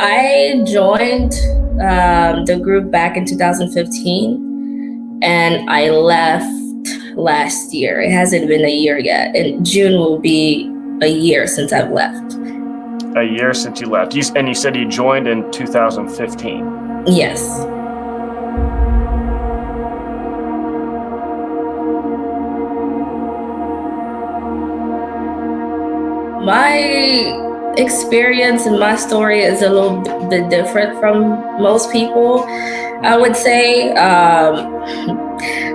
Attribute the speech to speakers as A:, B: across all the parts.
A: I joined the group back in 2015, and I left last year. It hasn't been a year yet. In June will be a year since I've left.
B: A year since you left. And you said you joined in 2015.
A: Yes. My experience and my story is a little bit different from most people, I would say.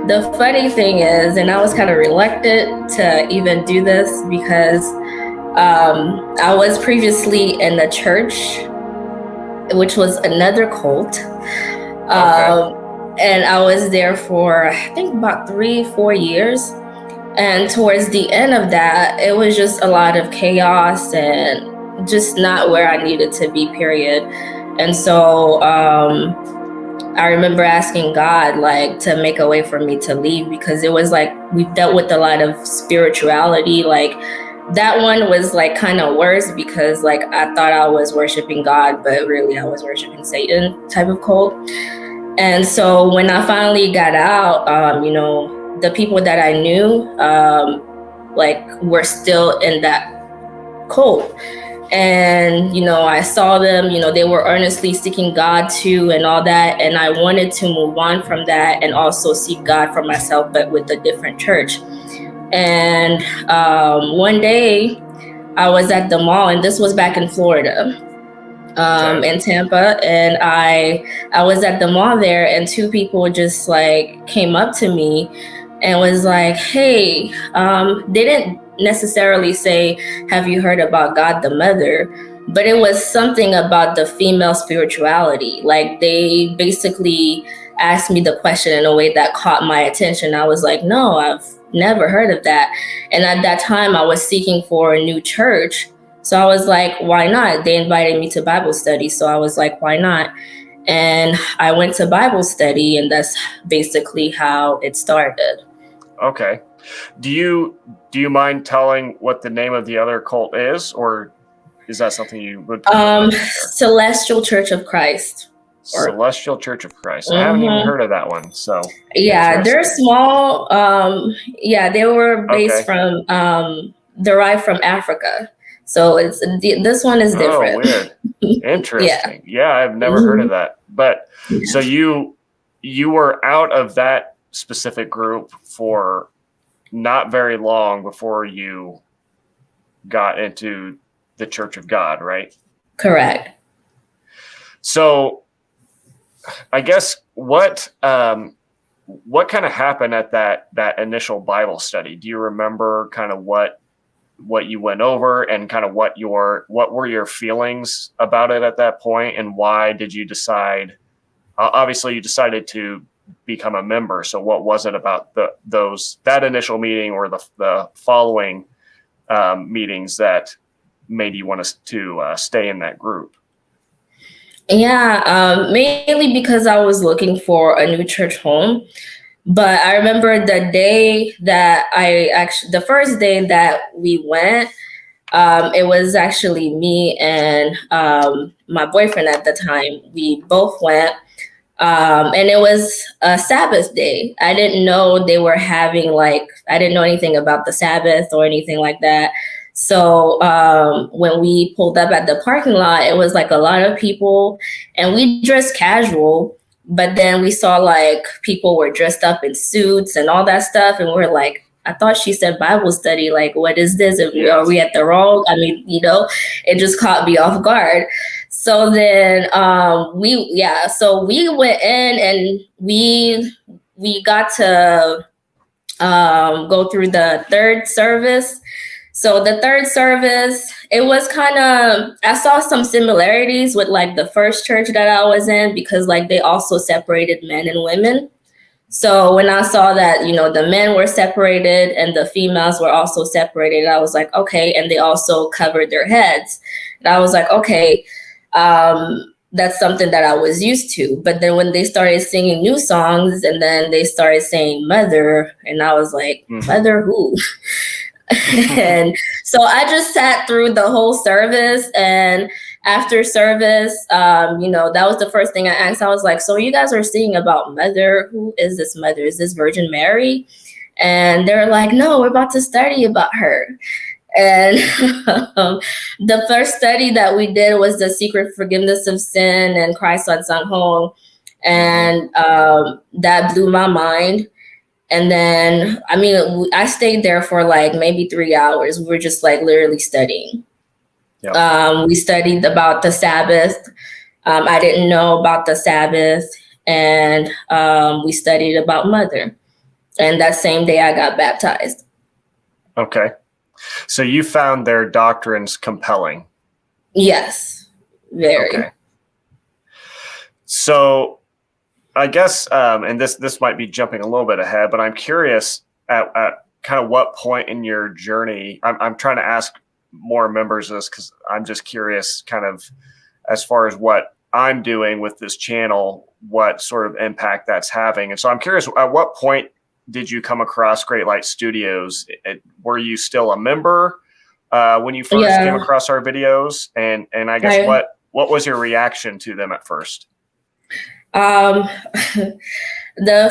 A: The funny thing is, and I was kind of reluctant to even do this because I was previously in a church, which was another cult. And I was there for, I think, about 3-4 years. And towards the end of that, it was just a lot of chaos and just not where I needed to be, period. And so I remember asking God, like, to make a way for me to leave, because it was like we've dealt with a lot of spirituality. Like, that one was like kind of worse because like I thought I was worshiping God, but really I was worshiping Satan type of cult. And so when I finally got out, the people that I knew, were still in that cult. And, I saw them, they were earnestly seeking God too and all that. And I wanted to move on from that and also seek God for myself, but with a different church. And one day I was at the mall, and this was back in Florida, in Tampa. And I was at the mall there, and two people just like came up to me and was like, hey, they didn't necessarily say, have you heard about God the Mother? But it was something about the female spirituality. Like, they basically asked me the question in a way that caught my attention. I was like, no, I've never heard of that. And at that time I was seeking for a new church. So I was like, why not? They invited me to Bible study. So I was like, why not? And I went to Bible study, and that's basically how it started.
B: Okay. Do you mind telling what the name of the other cult is, or is that something you would?
A: Celestial Church of Christ.
B: Celestial Church of Christ. I haven't even heard of that one. So
A: yeah, they're small. They were based from derived from Africa. So this one is different.
B: Oh, weird. Interesting. Yeah, I've never heard of that. But so you were out of that specific group for not very long before you got into the Church of God, right?
A: Correct.
B: So I guess what kind of happened at that initial Bible study? Do you remember kind of what you went over and kind of what were your feelings about it at that point, and why did you decide? Obviously, you decided to become a member. So what was it about that initial meeting or the following meetings that made you want to stay in that group?
A: Yeah, mainly because I was looking for a new church home. But I remember the day that the first day that we went, it was actually me and my boyfriend at the time. We both went, and it was a Sabbath day. I didn't know they were having I didn't know anything about the Sabbath or anything like that. So when we pulled up at the parking lot, it was like a lot of people, and we dressed casual. But then we saw like people were dressed up in suits and all that stuff. And we're like, I thought she said Bible study. Like, what is this? Are we at the wrong? I mean, it just caught me off guard. So then so we went in, and we got to go through the third service. So the third service, it was kind of, I saw some similarities with like the first church that I was in, because like they also separated men and women. So when I saw that, the men were separated and the females were also separated, I was like, okay. And they also covered their heads. And I was like, okay, that's something that I was used to. But then when they started singing new songs, and then they started saying mother, and I was like, mother who? And so I just sat through the whole service, and after service, that was the first thing I asked. I was like, so you guys are singing about Mother. Who is this Mother? Is this Virgin Mary? And they're like, no, we're about to study about her. And the first study that we did was the secret forgiveness of sin and Christ unsung home. And that blew my mind. And then, I stayed there for like maybe 3 hours. We were just like literally studying. Yep. We studied about the Sabbath. I didn't know about the Sabbath. And we studied about Mother. And that same day I got baptized.
B: Okay. So you found their doctrines compelling?
A: Yes, very.
B: Okay. So I guess, and this might be jumping a little bit ahead, but I'm curious at kind of what point in your journey, I'm trying to ask more members of this because I'm just curious kind of as far as what I'm doing with this channel, what sort of impact that's having. And so I'm curious, at what point did you come across Great Light Studios? Were you still a member when you first came across our videos? And I guess what was your reaction to them at first?
A: The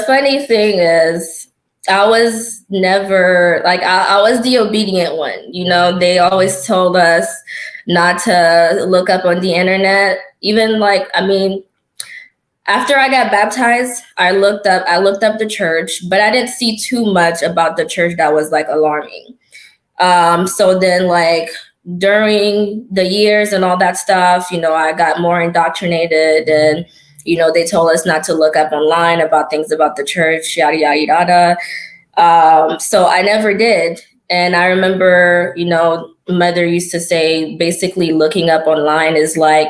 A: funny thing is, I was never like, I was the obedient one. They always told us not to look up on the internet. Even after I got baptized, I looked up the church, but I didn't see too much about the church that was like alarming. So then like during the years and all that stuff, I got more indoctrinated, and they told us not to look up online about things about the church, yada, yada, yada. So I never did. And I remember, Mother used to say, basically looking up online is like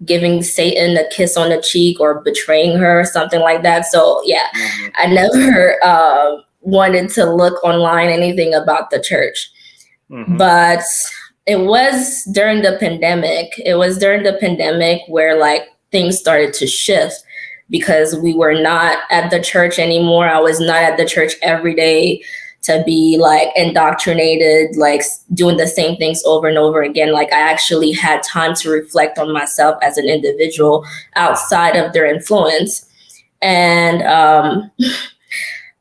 A: giving Satan a kiss on the cheek or betraying her or something like that. So yeah, I never wanted to look online anything about the church. But it was during the pandemic. Where like things started to shift, because we were not at the church anymore. I was not at the church every day to be like indoctrinated, like doing the same things over and over again. Like I actually had time to reflect on myself as an individual outside of their influence. And on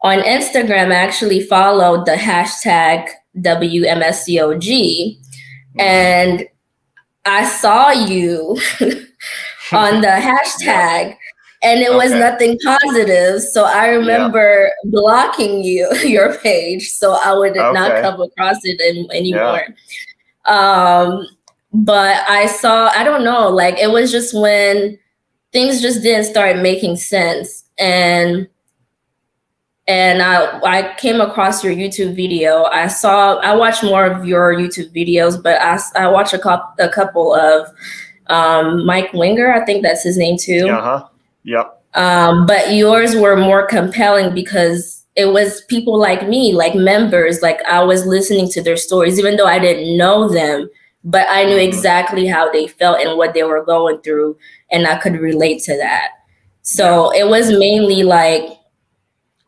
A: Instagram, I actually followed the hashtag WMSCOG, and I saw you on the hashtag, and it was nothing positive. So I remember blocking your page, so I would not come across it anymore. But I don't know, like it was just when things just didn't start making sense. And I came across your YouTube video. I watched more of your YouTube videos, but I watched a couple of Mike Winger, I think that's his name too.
B: Yep.
A: But yours were more compelling because it was people like me, like members, like I was listening to their stories, even though I didn't know them, but I knew exactly how they felt and what they were going through, and I could relate to that. So it was mainly like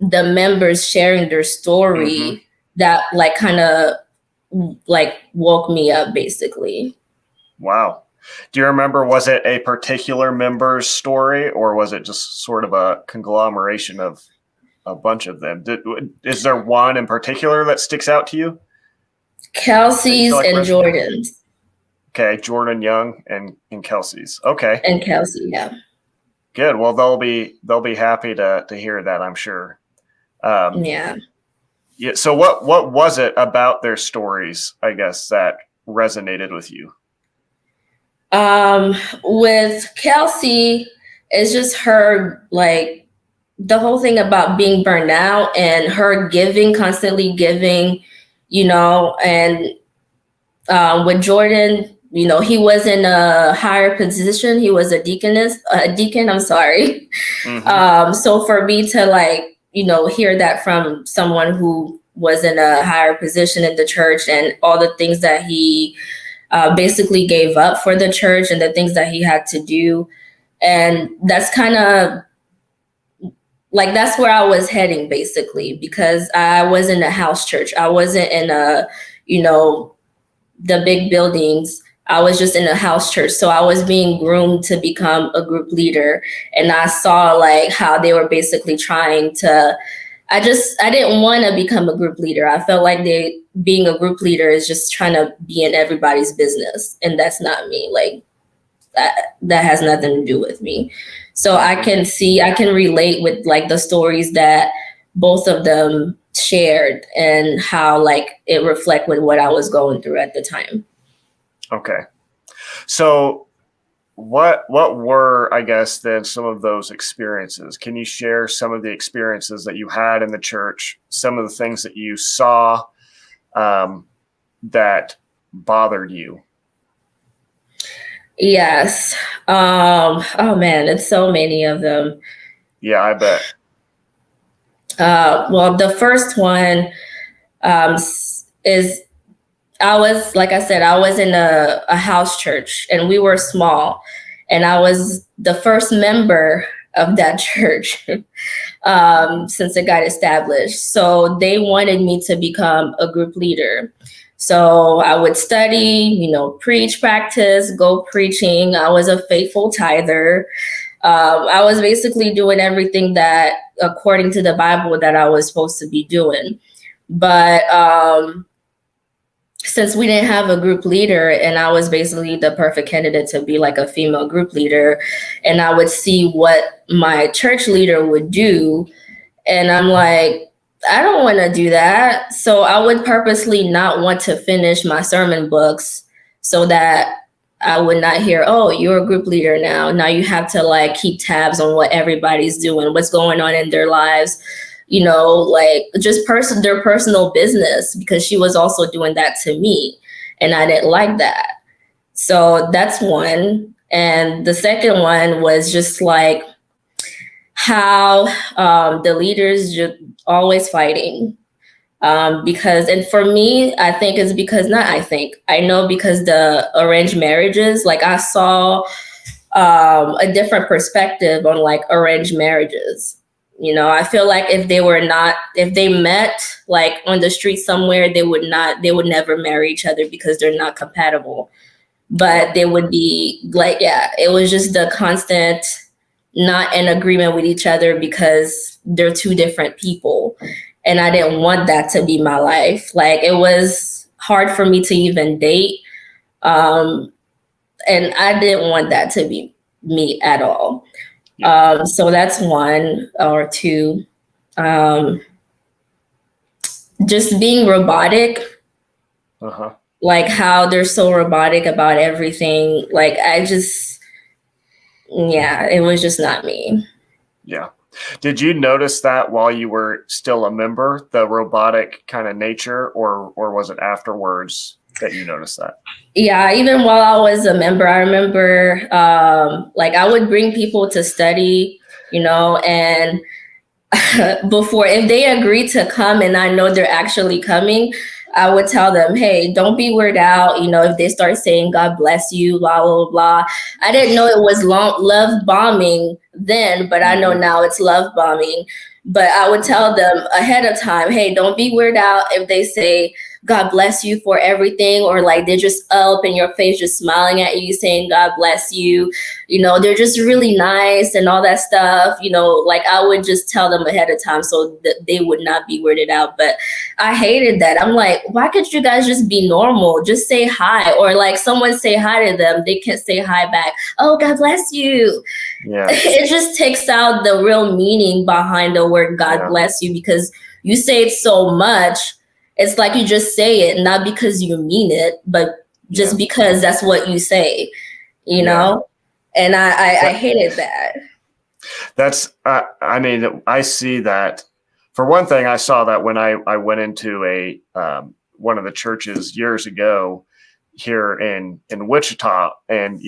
A: the members sharing their story that like kind of like woke me up, basically.
B: Wow. Do you remember, was it a particular member's story, or was it just sort of a conglomeration of a bunch of them? Is there one in particular that sticks out to you?
A: Kelsey's and Jordan's.
B: Okay, Jordan Young and Kelsey's. Okay.
A: And Kelsey, yeah.
B: Good. Well, they'll be happy to hear that, I'm sure.
A: Yeah.
B: So what was it about their stories, I guess, that resonated with you?
A: With Kelsey, it's just her, like the whole thing about being burned out and her constantly giving, and with Jordan, he was in a higher position. He was a deacon, I'm sorry. So for me to hear that from someone who was in a higher position in the church, and all the things that he basically gave up for the church and the things that he had to do. And that's kind of like, that's where I was heading, basically, because I was in a house church. I wasn't in the big buildings. I was just in a house church. So I was being groomed to become a group leader. And I saw like how they were basically trying to, I didn't want to become a group leader. I felt like being a group leader is just trying to be in everybody's business. And that's not me. Like that has nothing to do with me. So I can relate with like the stories that both of them shared and how like it reflect with what I was going through at the time.
B: Okay. So what were, I guess, then some of those experiences? Can you share some of the experiences that you had in the church, some of the things that you saw that bothered you?
A: Yes. Oh man, it's so many of them.
B: Yeah, I bet.
A: Well, the first one is like I said, I was in a house church and we were small, and I was the first member of that church since it got established. So they wanted me to become a group leader. So I would study, preach, practice, go preaching. I was a faithful tither. I was basically doing everything that, according to the Bible, that I was supposed to be doing. But since we didn't have a group leader, and I was basically the perfect candidate to be like a female group leader, and I would see what my church leader would do, and I'm like, I don't want to do that. So I would purposely not want to finish my sermon books so that I would not hear, oh, you're a group leader now. Now you have to like keep tabs on what everybody's doing, what's going on in their lives, like just their personal business, because she was also doing that to me. And I didn't like that. So that's one. And the second one was just like how the leaders just always fighting. And for me, I think it's because, I know because the arranged marriages, like I saw a different perspective on like arranged marriages. I feel like if they met like on the street somewhere, they would never marry each other because they're not compatible. But they would be like, yeah, it was just the constant not in agreement with each other because they're two different people. And I didn't want that to be my life. Like it was hard for me to even date. And I didn't want that to be me at all. So that's one or two. Just being robotic. Like how they're so robotic about everything. Like it was just not me.
B: Yeah. Did you notice that while you were still a member, the robotic kind of nature, or was it afterwards that you noticed that?
A: Yeah, even while I was a member, I remember like I would bring people to study, and before, if they agree to come and I know they're actually coming, I would tell them, hey, don't be weirded out, if they start saying God bless you, blah, blah, blah. I didn't know it was love bombing then, but I know now it's love bombing. But I would tell them ahead of time, hey, don't be weirded out if they say God bless you for everything, or like they're just up in your face, just smiling at you, saying God bless you. They're just really nice and all that stuff. Like I would just tell them ahead of time so that they would not be weirded out. But I hated that. I'm like, why can't you guys just be normal? Just say hi, or like someone say hi to them, they can't say hi back. Oh, God bless you. Yeah. It just takes out the real meaning behind the word God bless you, because you say it so much. It's like you just say it, not because you mean it, but just because that's what you say, know? And I hated that.
B: That's, I see that. For one thing, I saw that when I went into one of the churches years ago here in Wichita, and,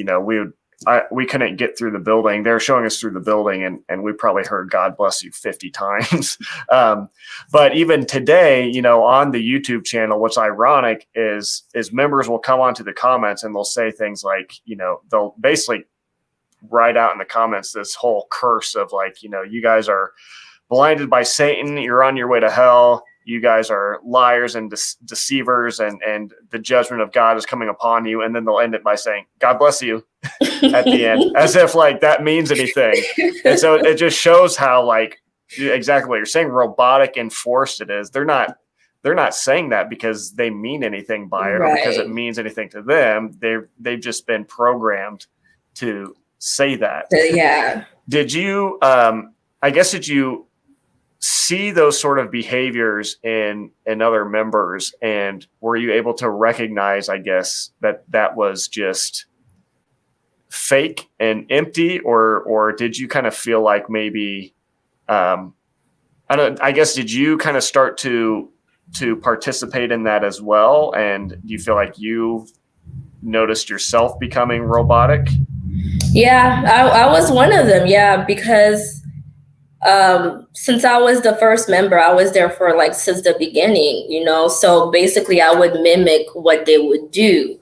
B: we couldn't get through the building. They were showing us through the building, and we probably heard God bless you 50 times. But even today, on the YouTube channel, what's ironic is members will come onto the comments and they'll say things like, they'll basically write out in the comments this whole curse of like, you guys are blinded by Satan. You're on your way to hell. you guys are liars and deceivers, and the judgment of God is coming upon you. And then they'll end it by saying, God bless you at the end, as if like that means anything. And so it just shows how, like, exactly what you're saying, robotic and forced it is. They're not saying that because they mean anything by it, or because it means anything to them. They've just been programmed to say that.
A: Yeah.
B: Did you, did you see those sort of behaviors in other members, and were you able to recognize, I guess, that was just fake and empty, or did you kind of feel like maybe, did you kind of start to participate in that as well? And do you feel like you noticed yourself becoming robotic?
A: Yeah, I was one of them. Yeah, because since I was the first member, I was there for like since the beginning, you know. So basically, I would mimic what they would do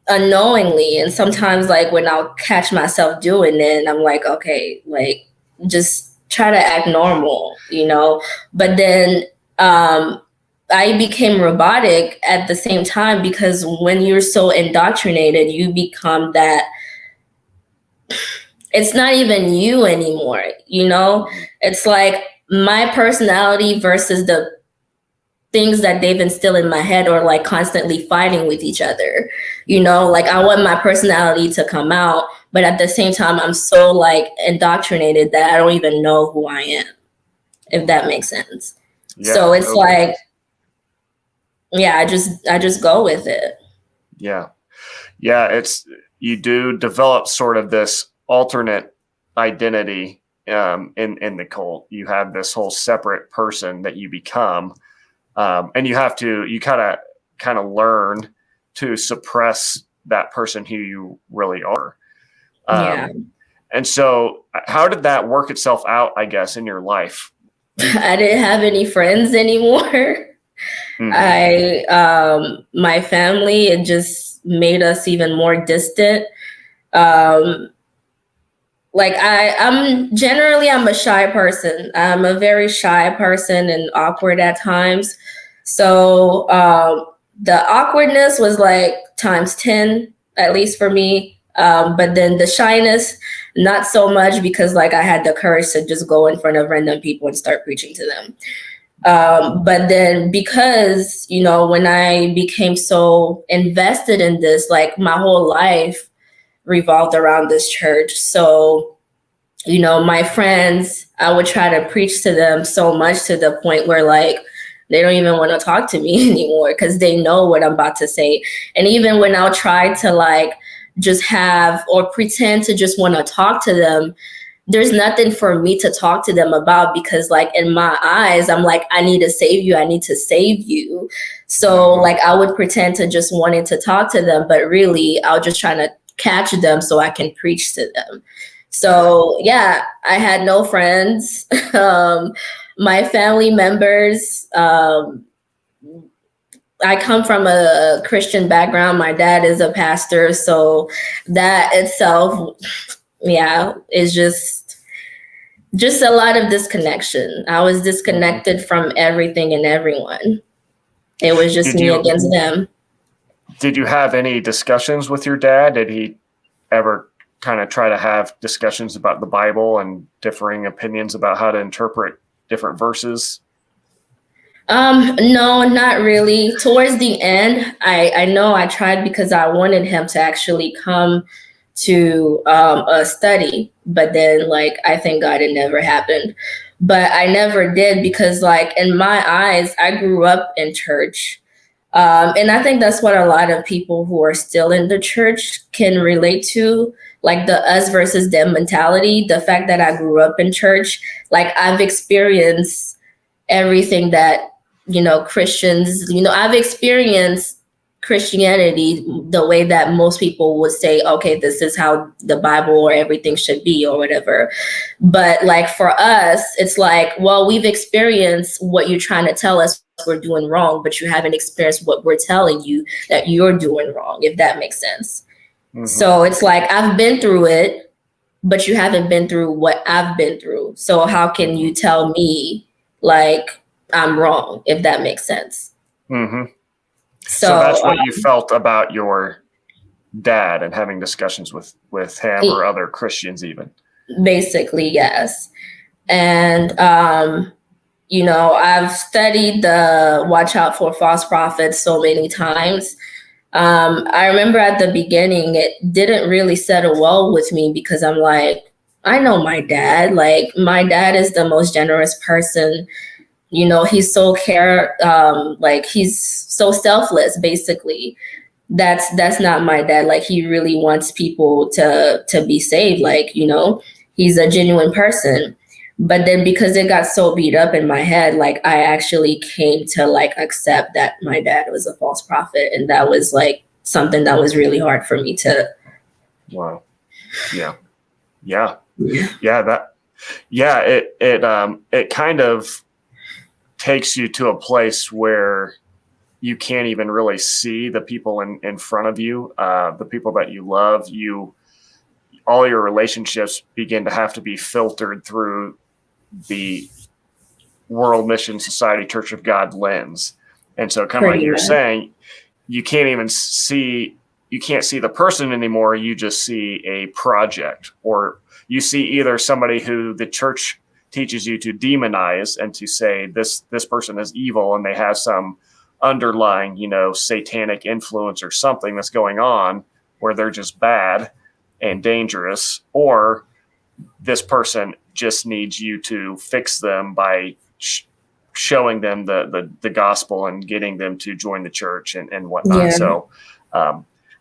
A: unknowingly, and sometimes like when I'll catch myself doing it, I'm like, okay, like just try to act normal, you know. But then I became robotic at the same time, because when you're so indoctrinated, you become that. It's not even you anymore, you know? It's like my personality versus the things that they've instilled in my head, or like constantly fighting with each other, you know? Like I want my personality to come out, but at the same time, I'm so like indoctrinated that I don't even know who I am, if that makes sense. Yeah, so it's like, yeah, I just go with it.
B: Yeah. You do develop sort of this alternate identity in the cult. You have this whole separate person that you become, and you kind of learn to suppress that person who you really are. And so how did that work itself out, I guess, in your life?
A: I didn't have any friends anymore. My family, it just made us even more distant. Like I'm a shy person. I'm a very shy person and awkward at times. So the awkwardness was like times 10, at least for me. But then the shyness, not so much, because like I had the courage to just go in front of random people and start preaching to them. But then because, you know, when I became so invested in this, like my whole life revolved around this church. So, you know, my friends, I would try to preach to them so much to the point where like they don't even want to talk to me anymore, because they know what I'm about to say. And even when I'll try to like just have or pretend to just want to talk to them, there's nothing for me to talk to them about, because like in my eyes, I'm like, I need to save you. I need to save you. So like I would pretend to just wanting to talk to them, but really I'll just try to catch them so I can preach to them. So yeah, I had no friends. My family members, I come from a Christian background. My dad is a pastor. So that itself, yeah, is just a lot of disconnection. I was disconnected from everything and everyone. It was just me against them.
B: Did you have any discussions with your dad? Did he ever kind of try to have discussions about the Bible and differing opinions about how to interpret different verses?
A: No, not really. Towards the end, I know I tried, because I wanted him to actually come to a study, but then like I thank God it never happened. But I never did, because like in my eyes, I grew up in church. And I think that's what a lot of people who are still in the church can relate to, like the us versus them mentality. The fact that I grew up in church, like I've experienced everything that, you know, Christians, you know, I've experienced Christianity the way that most people would say, okay, this is how the Bible or everything should be or whatever. But like for us, it's like, well, we've experienced what you're trying to tell us we're doing wrong, but you haven't experienced what we're telling you that you're doing wrong, if that makes sense. Mm-hmm. So it's like, I've been through it, but you haven't been through what I've been through. So how can you tell me like I'm wrong, if that makes sense.
B: Mm-hmm. So that's what you felt about your dad and having discussions with him or other Christians even.
A: Basically, yes. And, I've studied the watch out for false prophets so many times. I remember at the beginning, it didn't really settle well with me because I'm like, I know my dad. Like, my dad is the most generous person. He's so he's so selfless, basically. That's not my dad. Like, he really wants people to be saved. Like, he's a genuine person. But then because it got so beat up in my head, like, I actually came to like accept that my dad was a false prophet. And that was like something that was really hard for me to.
B: Wow. Yeah. It kind of takes you to a place where you can't even really see the people in front of you, the people that you love. All your relationships begin to have to be filtered through the World Mission Society Church of God lens. And so kind of like you're saying, you can't see the person anymore. You just see a project, or you see either somebody who the church teaches you to demonize and to say this person is evil and they have some underlying, satanic influence or something that's going on where they're just bad and dangerous, or this person just needs you to fix them by showing them the gospel and getting them to join the church and whatnot. Yeah. So,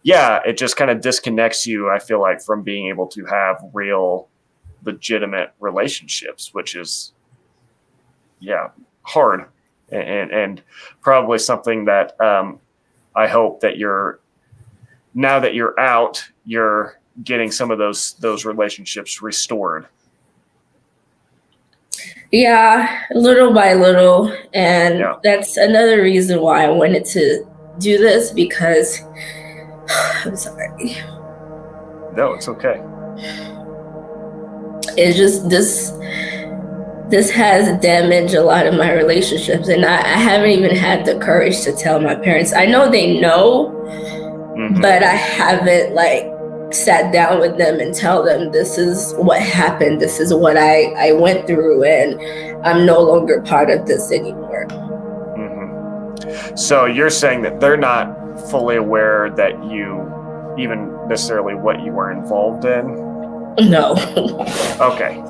B: it just kind of disconnects you, I feel like, from being able to have real, legitimate relationships, which is, hard and probably something that I hope that now that you're out, you're getting some of those relationships restored.
A: Yeah, little by little. And that's another reason why I wanted to do this, because I'm sorry.
B: No, it's okay.
A: It's just this has damaged a lot of my relationships, and I haven't even had the courage to tell my parents. I know they know, but I haven't sat down with them and tell them this is what happened. This is what I went through, and I'm no longer part of this anymore.
B: So you're saying that they're not fully aware that you even necessarily what you were involved in?
A: No.
B: Okay.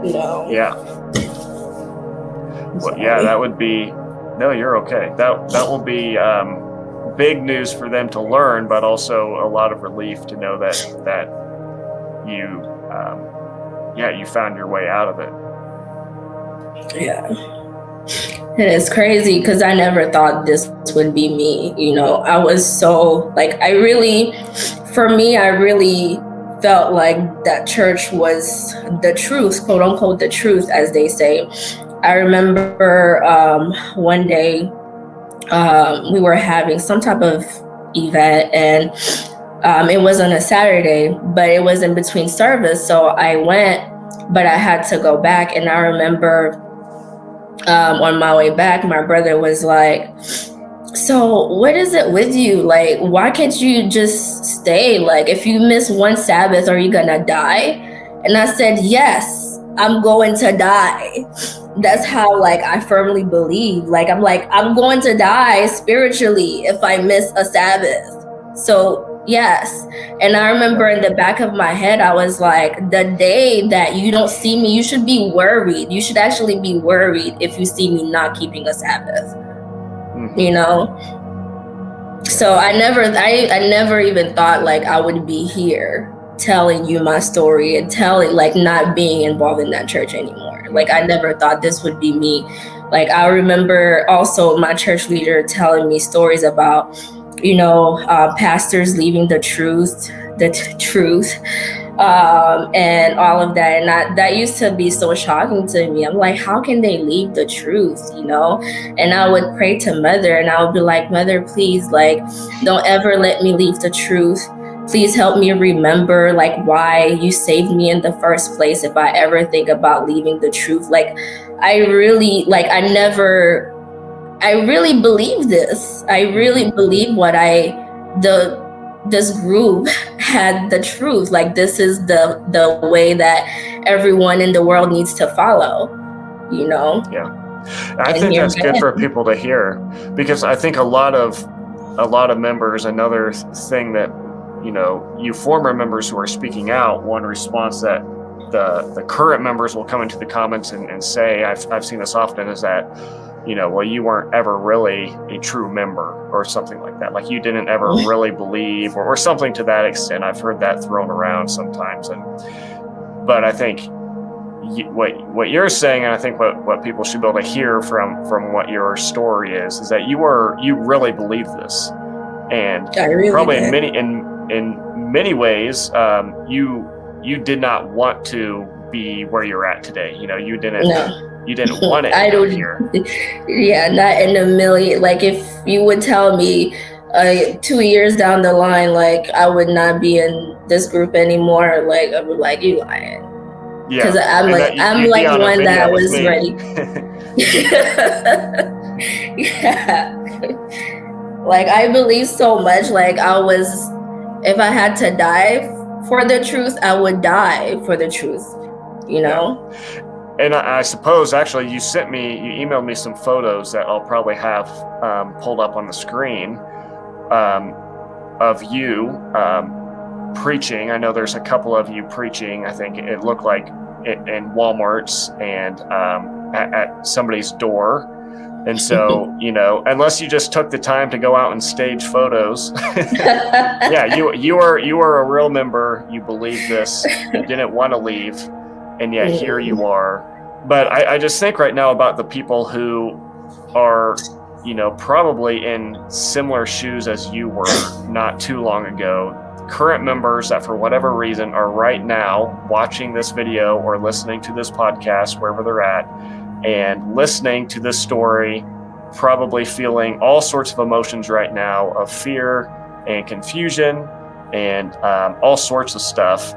A: No.
B: Yeah. Well, that would be, no, you're okay. That will be big news for them to learn, but also a lot of relief to know that you you found your way out of it.
A: Yeah. And it's crazy because I never thought this would be me. I was so I really felt like that church was the truth, quote unquote, the truth, as they say. I remember one day we were having some type of event, and it was on a Saturday, but it was in between service. So I went, but I had to go back. And I remember on my way back, my brother was like, so what is it with you? Like, why can't you just stay? Like, if you miss one Sabbath, are you gonna die? And I said, yes, I'm going to die. That's how I firmly believe. I'm going to die spiritually if I miss a Sabbath. So yes. And I remember in the back of my head, I was like, the day that you don't see me, you should be worried. You should actually be worried if you see me not keeping a Sabbath. So I never even thought I would be here telling you my story and telling not being involved in that church anymore. I never thought this would be me. I remember also my church leader telling me stories about pastors leaving the truth and all of that. And that used to be so shocking to me. I'm like, how can they leave the truth, And I would pray to Mother, and I would be like, Mother, please, don't ever let me leave the truth. Please help me remember like why you saved me in the first place if I ever think about leaving the truth. Like I really believe this. I really believe this group had the truth. Like this is the way that everyone in the world needs to follow, you know?
B: Yeah. I think that's good for people to hear, because I think a lot of members, another thing that, you know, you former members who are speaking out, one response that the current members will come into the comments and say, I've seen this often, is that, you know, well, you weren't ever really a true member or something like that. Like you didn't ever really believe or something to that extent. I've heard that thrown around sometimes. But I think what you're saying, and I think what people should be able to hear from what your story is that you really believe this. And really probably did. in many ways, you did not want to be where you're at today. You know, you didn't want it here.
A: Yeah, not in a million. Like if you would tell me 2 years down the line, like I would not be in this group anymore, like I would like, you lying.
B: Yeah,
A: because I'm like one that was ready. Yeah. Like I believe so much. Like if I had to die for the truth, I would die for the truth, you know?
B: Yeah. And I suppose actually you emailed me some photos that I'll probably have pulled up on the screen of you preaching. I know there's a couple of you preaching. I think it looked like in Walmart's and at somebody's door. And so, you know, unless you just took the time to go out and stage photos, yeah, you are a real member. You believe this. You didn't want to leave, and yet here you are. But I just think right now about the people who are, you know, probably in similar shoes as you were not too long ago. Current members that for whatever reason are right now watching this video or listening to this podcast, wherever they're at, and listening to this story, probably feeling all sorts of emotions right now of fear and confusion and all sorts of stuff.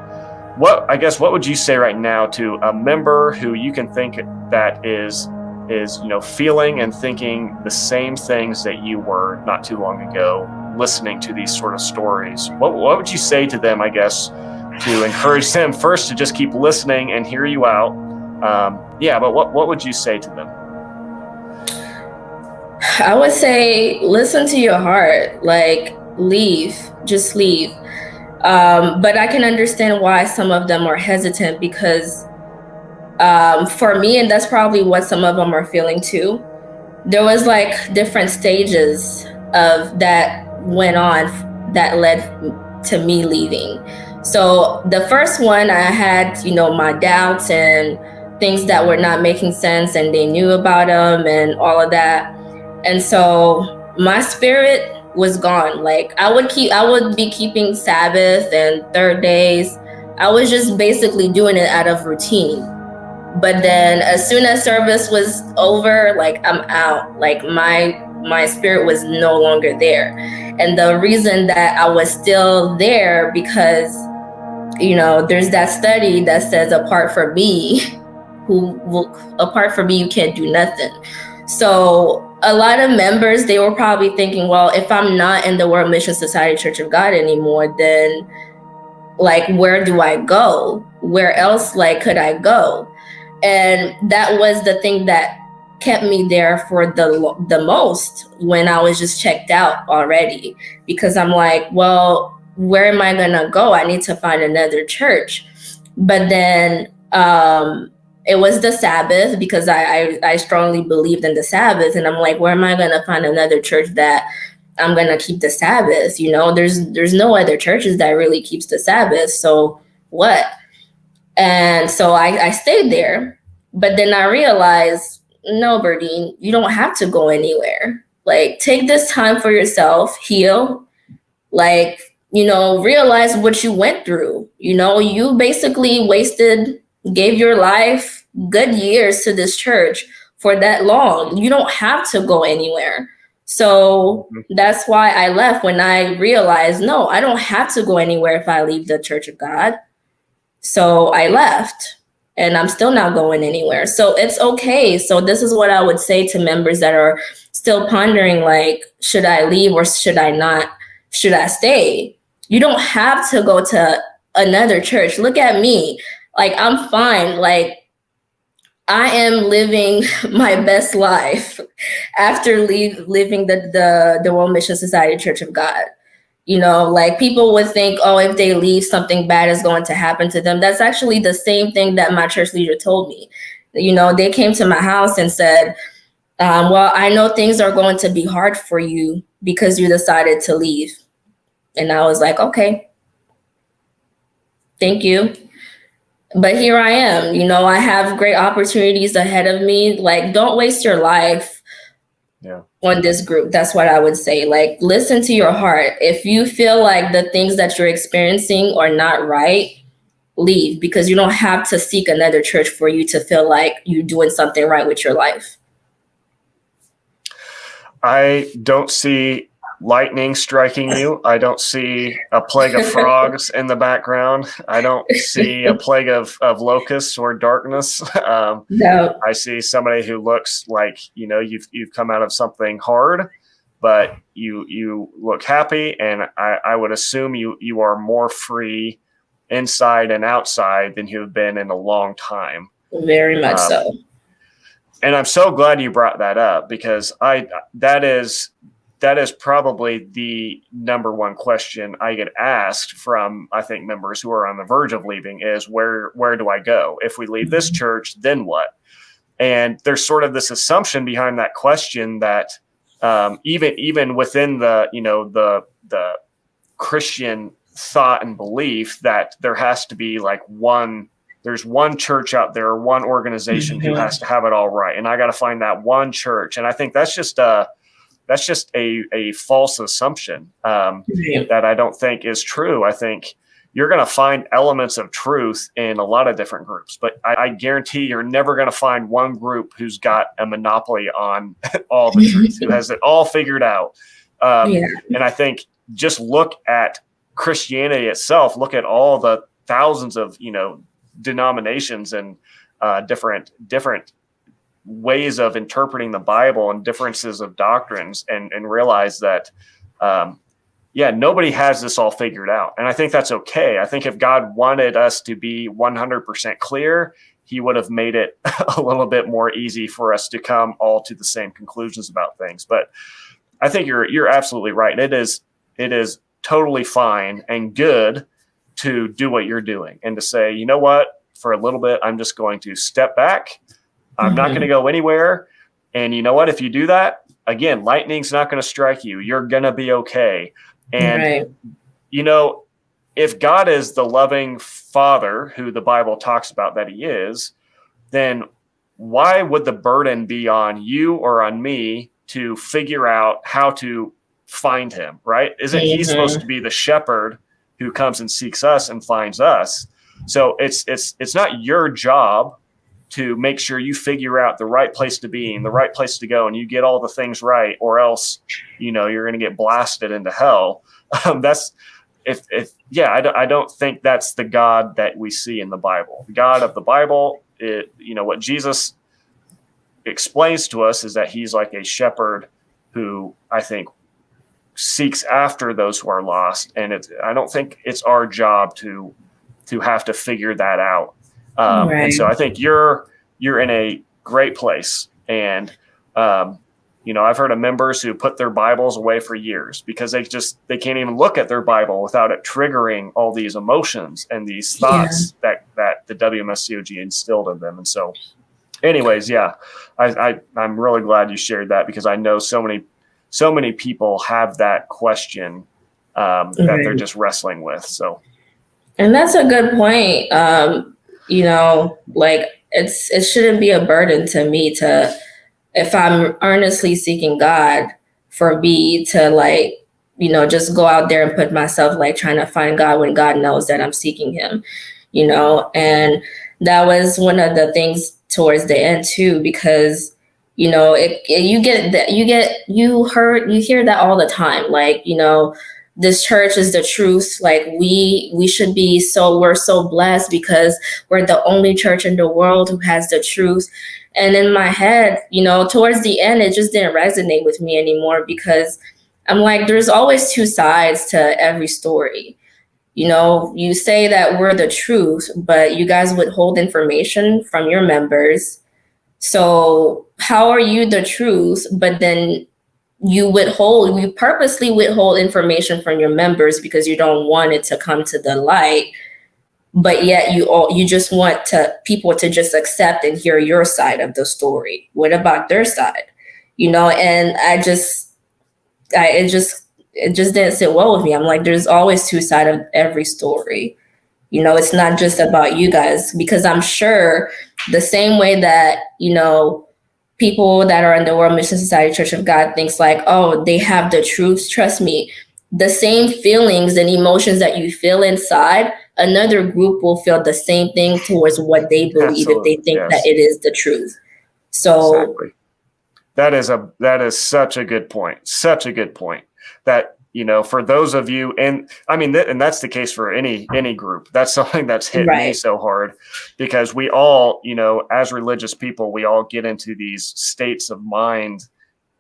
B: What would you say right now to a member who you can think that is, you know, feeling and thinking the same things that you were not too long ago, listening to these sort of stories? What would you say to them, I guess, to encourage them first to just keep listening and hear you out? But what would you say to them?
A: I would say, listen to your heart, like just leave. But I can understand why some of them are hesitant because for me, and that's probably what some of them are feeling too, there was like different stages of that went on that led to me leaving. So the first one, I had, you know, my doubts and things that were not making sense, and they knew about them and all of that. And so my spirit was gone. Like I would be keeping Sabbath and third days. I was just basically doing it out of routine. But then as soon as service was over, like I'm out. Like my spirit was no longer there. And the reason that I was still there because, you know, there's that study that says apart from me, you can't do nothing. So a lot of members, they were probably thinking, well, if I'm not in the World Mission Society Church of God anymore, then like, where do I go? Where else like could I go? And that was the thing that kept me there for the most when I was just checked out already, because I'm like, well, where am I gonna go? I need to find another church. But then it was the Sabbath, because I strongly believed in the Sabbath, and I'm like, where am I gonna find another church that I'm gonna keep the Sabbath? You know, there's no other churches that really keeps the Sabbath. So what? And so I stayed there, but then I realized, no, Berdine, you don't have to go anywhere. Like, take this time for yourself, heal, like, you know, realize what you went through. You know, you basically gave your life good years to this church for that long. You don't have to go anywhere. So that's why I left, when I realized, no, I don't have to go anywhere if I leave the Church of God. So I left, and I'm still not going anywhere. So it's okay. So this is what I would say to members that are still pondering, like, should I leave or should I not? Should I stay? You don't have to go to another church. Look at me. Like, I'm fine. Like, I am living my best life after leaving the World Mission Society Church of God. You know, like, people would think, oh, if they leave, something bad is going to happen to them. That's actually the same thing that my church leader told me. You know, they came to my house and said, well, I know things are going to be hard for you because you decided to leave. And I was like, okay, thank you. But here I am. You know, I have great opportunities ahead of me. Like, don't waste your life on this group. That's what I would say. Like, listen to your heart. If you feel like the things that you're experiencing are not right, leave, because you don't have to seek another church for you to feel like you're doing something right with your life.
B: I don't see lightning striking you. I don't see a plague of frogs in the background. I don't see a plague of locusts or darkness.
A: No.
B: I see somebody who looks like, you know, you've come out of something hard, but you look happy, and I would assume you are more free inside and outside than you've been in a long time.
A: Very much so.
B: And I'm so glad you brought that up, because that is probably the number one question I get asked from, I think, members who are on the verge of leaving is, where do I go? If we leave this church, then what? And there's sort of this assumption behind that question that even within the, you know, the Christian thought and belief, that there has to be like there's one church out there, one organization who has to have it all right, and I got to find that one church. And I think that's just a false assumption that I don't think is true. I think you're going to find elements of truth in a lot of different groups, but I guarantee you're never going to find one group who's got a monopoly on all the truth, who has it all figured out. And I think just look at Christianity itself. Look at all the thousands of, you know, denominations and different ways of interpreting the Bible and differences of doctrines, and realize that, nobody has this all figured out. And I think that's okay. I think if God wanted us to be 100% clear, he would have made it a little bit more easy for us to come all to the same conclusions about things. But I think you're absolutely right. It is totally fine and good to do what you're doing, and to say, you know what, for a little bit, I'm just going to step back. I'm not going to go anywhere. And you know what? If you do that, again, lightning's not going to strike you. You're going to be okay. And, you know, if God is the loving Father who the Bible talks about that he is, then why would the burden be on you or on me to figure out how to find him, right? Isn't he supposed to be the shepherd who comes and seeks us and finds us? So it's not your job to make sure you figure out the right place to be and the right place to go, and you get all the things right, or else, you know, you're going to get blasted into hell. I don't think that's the God that we see in the Bible. The God of the Bible, what Jesus explains to us is that he's like a shepherd who, I think, seeks after those who are lost. And I don't think it's our job to have to figure that out. And so I think you're in a great place. And, I've heard of members who put their Bibles away for years because they can't even look at their Bible without it triggering all these emotions and these thoughts that the WMSCOG instilled in them. And so anyways, I'm really glad you shared that, because I know so many people have that question that they're just wrestling with. So.
A: And that's a good point. It shouldn't be a burden to me if I'm earnestly seeking God, for me to just go out there and put myself trying to find God when God knows that I'm seeking him, and that was one of the things towards the end too, because, You know, you get that, you hear that all the time. Like, you know, this church is the truth. Like we should be we're so blessed because we're the only church in the world who has the truth. And in my head, you know, towards the end, it just didn't resonate with me anymore because I'm like, there's always two sides to every story. You know, you say that we're the truth, but you guys withhold information from your members. So how are you the truth, but then you purposely withhold information from your members because you don't want it to come to the light, but yet you just want people to just accept and hear your side of the story. What about their side? You know, and it just didn't sit well with me. I'm like, there's always two sides of every story. You know, it's not just about you guys, because I'm sure the same way that, you know, people that are in the World Mission Society Church of God thinks like, oh, they have the truth. Trust me, the same feelings and emotions that you feel inside, another group will feel the same thing towards what they believe if they think that it is the truth. So
B: exactly. That is such a good point. Such a good point. That, you know, for those of you, and I mean, and that's the case for any group. That's something that's hit me so hard, because we all, you know, as religious people, we all get into these states of mind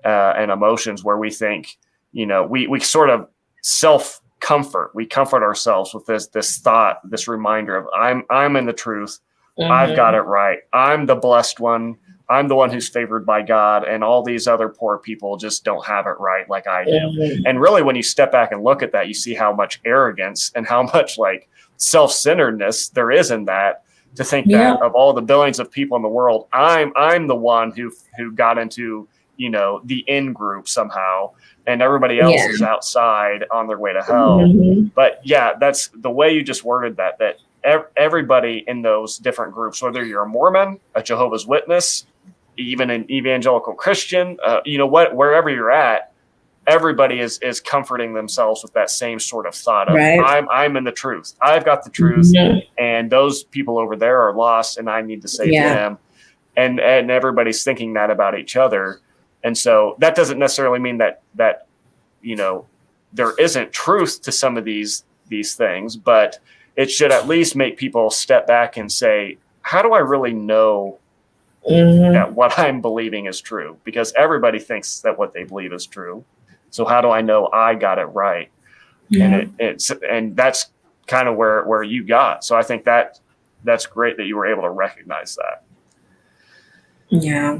B: and emotions where we think, you know, we sort of self-comfort. We comfort ourselves with this thought, this reminder of I'm in the truth. Mm-hmm. I've got it right. I'm the blessed one. I'm the one who's favored by God, and all these other poor people just don't have it right like I do. Mm-hmm. And really, when you step back and look at that, you see how much arrogance and how much like self-centeredness there is in that, to think that of all the billions of people in the world, I'm the one who got into, you know, the in group somehow, and everybody else is outside on their way to hell. Mm-hmm. But yeah, that's the way you just worded that everybody in those different groups, whether you're a Mormon, a Jehovah's Witness, even an evangelical Christian, you know, wherever you're at, everybody is comforting themselves with that same sort of thought of I'm in the truth. I've got the truth, and those people over there are lost, and I need to save them. And everybody's thinking that about each other. And so that doesn't necessarily mean that you know, there isn't truth to some of these things, but it should at least make people step back and say, how do I really know that what I'm believing is true? Because everybody thinks that what they believe is true. So how do I know I got it right? And and that's kind of where you got. So I think that's great that you were able to recognize that.
A: Yeah.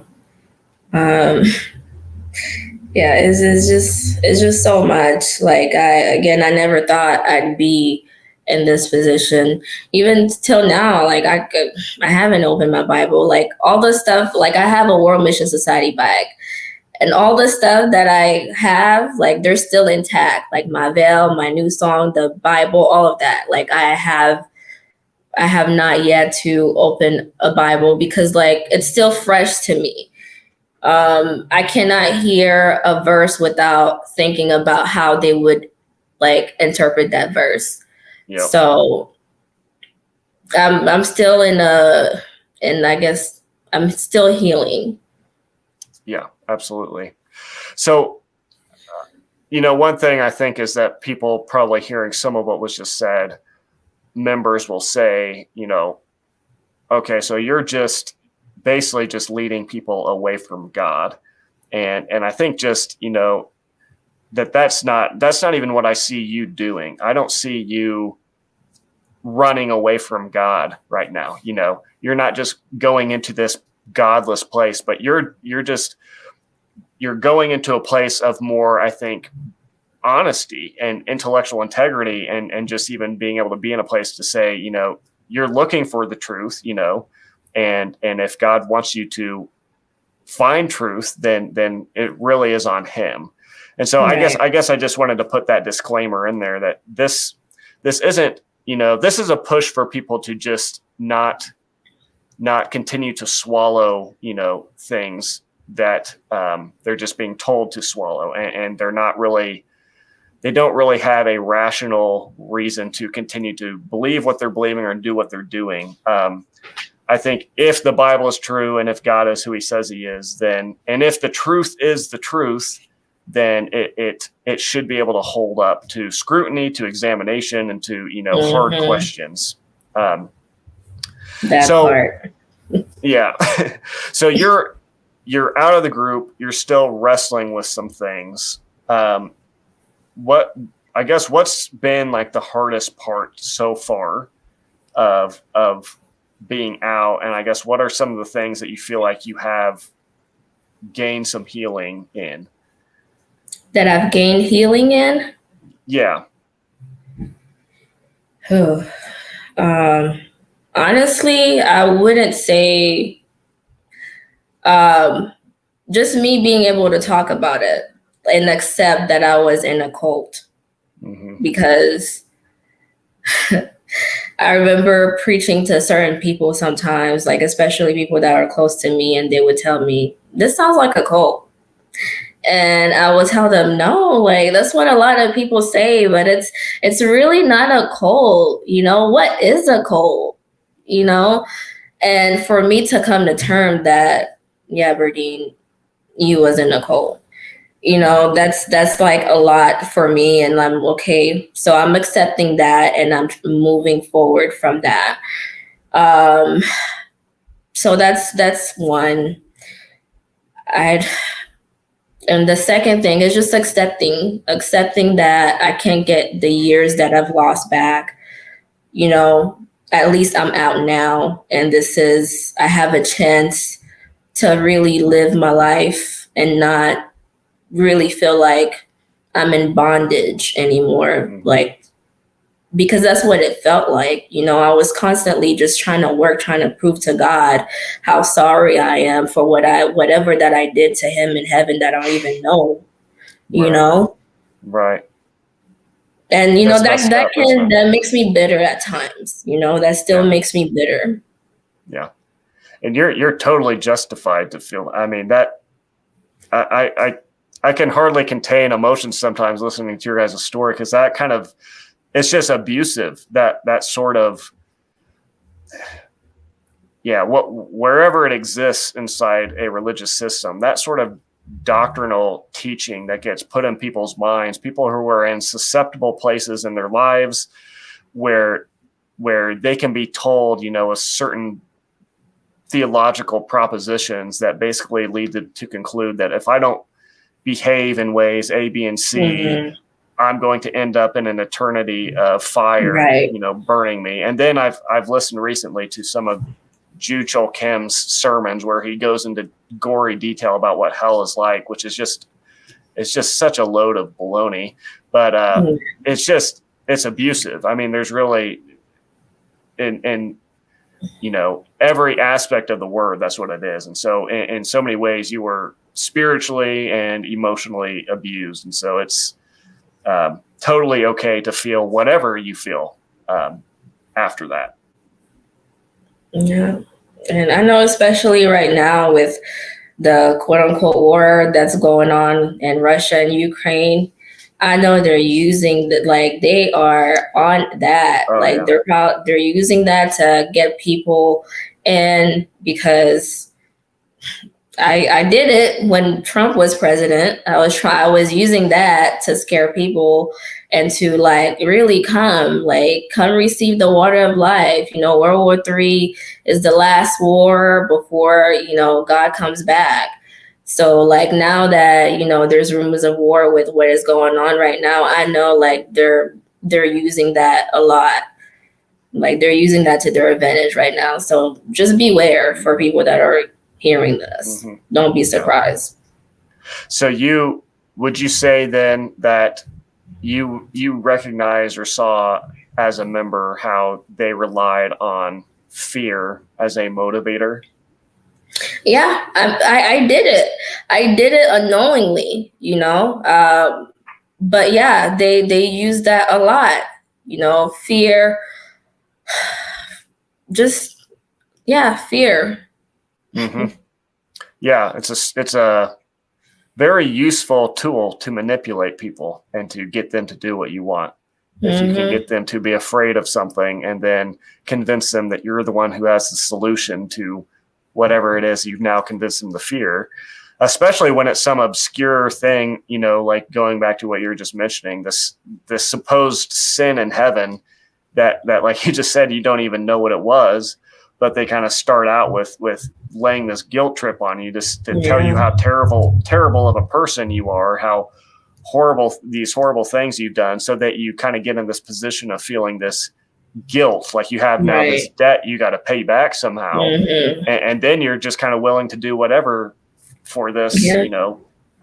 A: Yeah, it's just so much. Like I never thought I'd be in this position. Even till now, like I haven't opened my Bible. Like all the stuff, like I have a World Mission Society bag, and all the stuff that I have, like they're still intact. Like my veil, my new song, the Bible, all of that. Like I have not yet to open a Bible because like it's still fresh to me. I cannot hear a verse without thinking about how they would like interpret that verse. Yep. So I'm still and I guess I'm still healing.
B: Yeah, absolutely. So, you know, one thing I think is that people probably hearing some of what was just said, members will say, you know, okay, so you're just basically just leading people away from God. And I think just, you know, that's not even what I see you doing. I don't see you running away from God right now. You know, you're not just going into this godless place, but you're going into a place of more, I think, honesty and intellectual integrity, and just even being able to be in a place to say, you know, you're looking for the truth, you know, and if God wants you to find truth, then it really is on him. And so right. I guess I just wanted to put that disclaimer in there that this isn't, you know, this is a push for people to just not continue to swallow, you know, things that they're just being told to swallow, and they don't really have a rational reason to continue to believe what they're believing or do what they're doing. I think if the Bible is true and if God is who he says he is, then, and if the truth is the truth, then it should be able to hold up to scrutiny, to examination, and to, hard questions.
A: That part.
B: Yeah. So you're out of the group. You're still wrestling with some things. What's been like the hardest part so far of being out? And I guess what are some of the things that you feel like you have gained some healing in?
A: That I've gained healing in?
B: Yeah.
A: Honestly, I wouldn't say just me being able to talk about it and accept that I was in a cult. Because I remember preaching to certain people sometimes, like especially people that are close to me, and they would tell me, this sounds like a cult. And I would tell them, no, like that's what a lot of people say, but it's really not a cult. What is a cult? And for me to come to term that, yeah, Berdine, you was in a cult. That's like a lot for me, and I'm okay. So I'm accepting that, and I'm moving forward from that. So that's one. And the second thing is just accepting that I can't get the years that I've lost back. At least I'm out now, and I have a chance to really live my life and not really feel like I'm in bondage anymore. Like, because that's what it felt like. I was constantly just trying to prove to God how sorry I am for whatever that I did to him in heaven that I don't even know,
B: Right.
A: And, that makes me bitter at times, that still makes me bitter.
B: Yeah. And you're totally justified to feel, I mean, that I can hardly contain emotions sometimes listening to your guys' story, because that kind of, it's just abusive, that sort of, wherever it exists inside a religious system, that sort of doctrinal teaching that gets put in people's minds, people who are in susceptible places in their lives where they can be told, a certain theological propositions that basically lead to conclude that if I don't behave in ways A, B, and C, I'm going to end up in an eternity of fire, burning me. And then I've listened recently to some of Ju Chol Kim's sermons where he goes into gory detail about what hell is like, which is just such a load of baloney. But it's abusive. I mean, there's really in every aspect of the word, that's what it is. And so in so many ways you were spiritually and emotionally abused. And so it's totally okay to feel whatever you feel after that.
A: Yeah. And I know, especially right now with the quote unquote war that's going on in Russia and Ukraine, I know they're using that, like they are on that. They're using that to get people in, because I did it when Trump was president. I was using that to scare people and to like really come receive the water of life. World War III is the last war before, God comes back. So like now that, there's rumors of war with what is going on right now, I know like they're using that a lot. Like they're using that to their advantage right now. So just beware for people that are hearing this. Don't be surprised.
B: So would you say then that you recognize or saw as a member how they relied on fear as a motivator?
A: Yeah, I did it. I did it unknowingly, but yeah, they use that a lot, fear, fear.
B: Yeah, it's a very useful tool to manipulate people and to get them to do what you want. if you can get them to be afraid of something and then convince them that you're the one who has the solution to whatever it is you've now convinced them to fear, especially when it's some obscure thing, like going back to what you were just mentioning, this supposed sin in heaven that like you just said, you don't even know what it was, but they kind of start out with laying this guilt trip on you just to tell you how terrible of a person you are, how these horrible things you've done, so that you kind of get in this position of feeling this guilt, like you have now this debt you got to pay back somehow. And then you're just kind of willing to do whatever for this,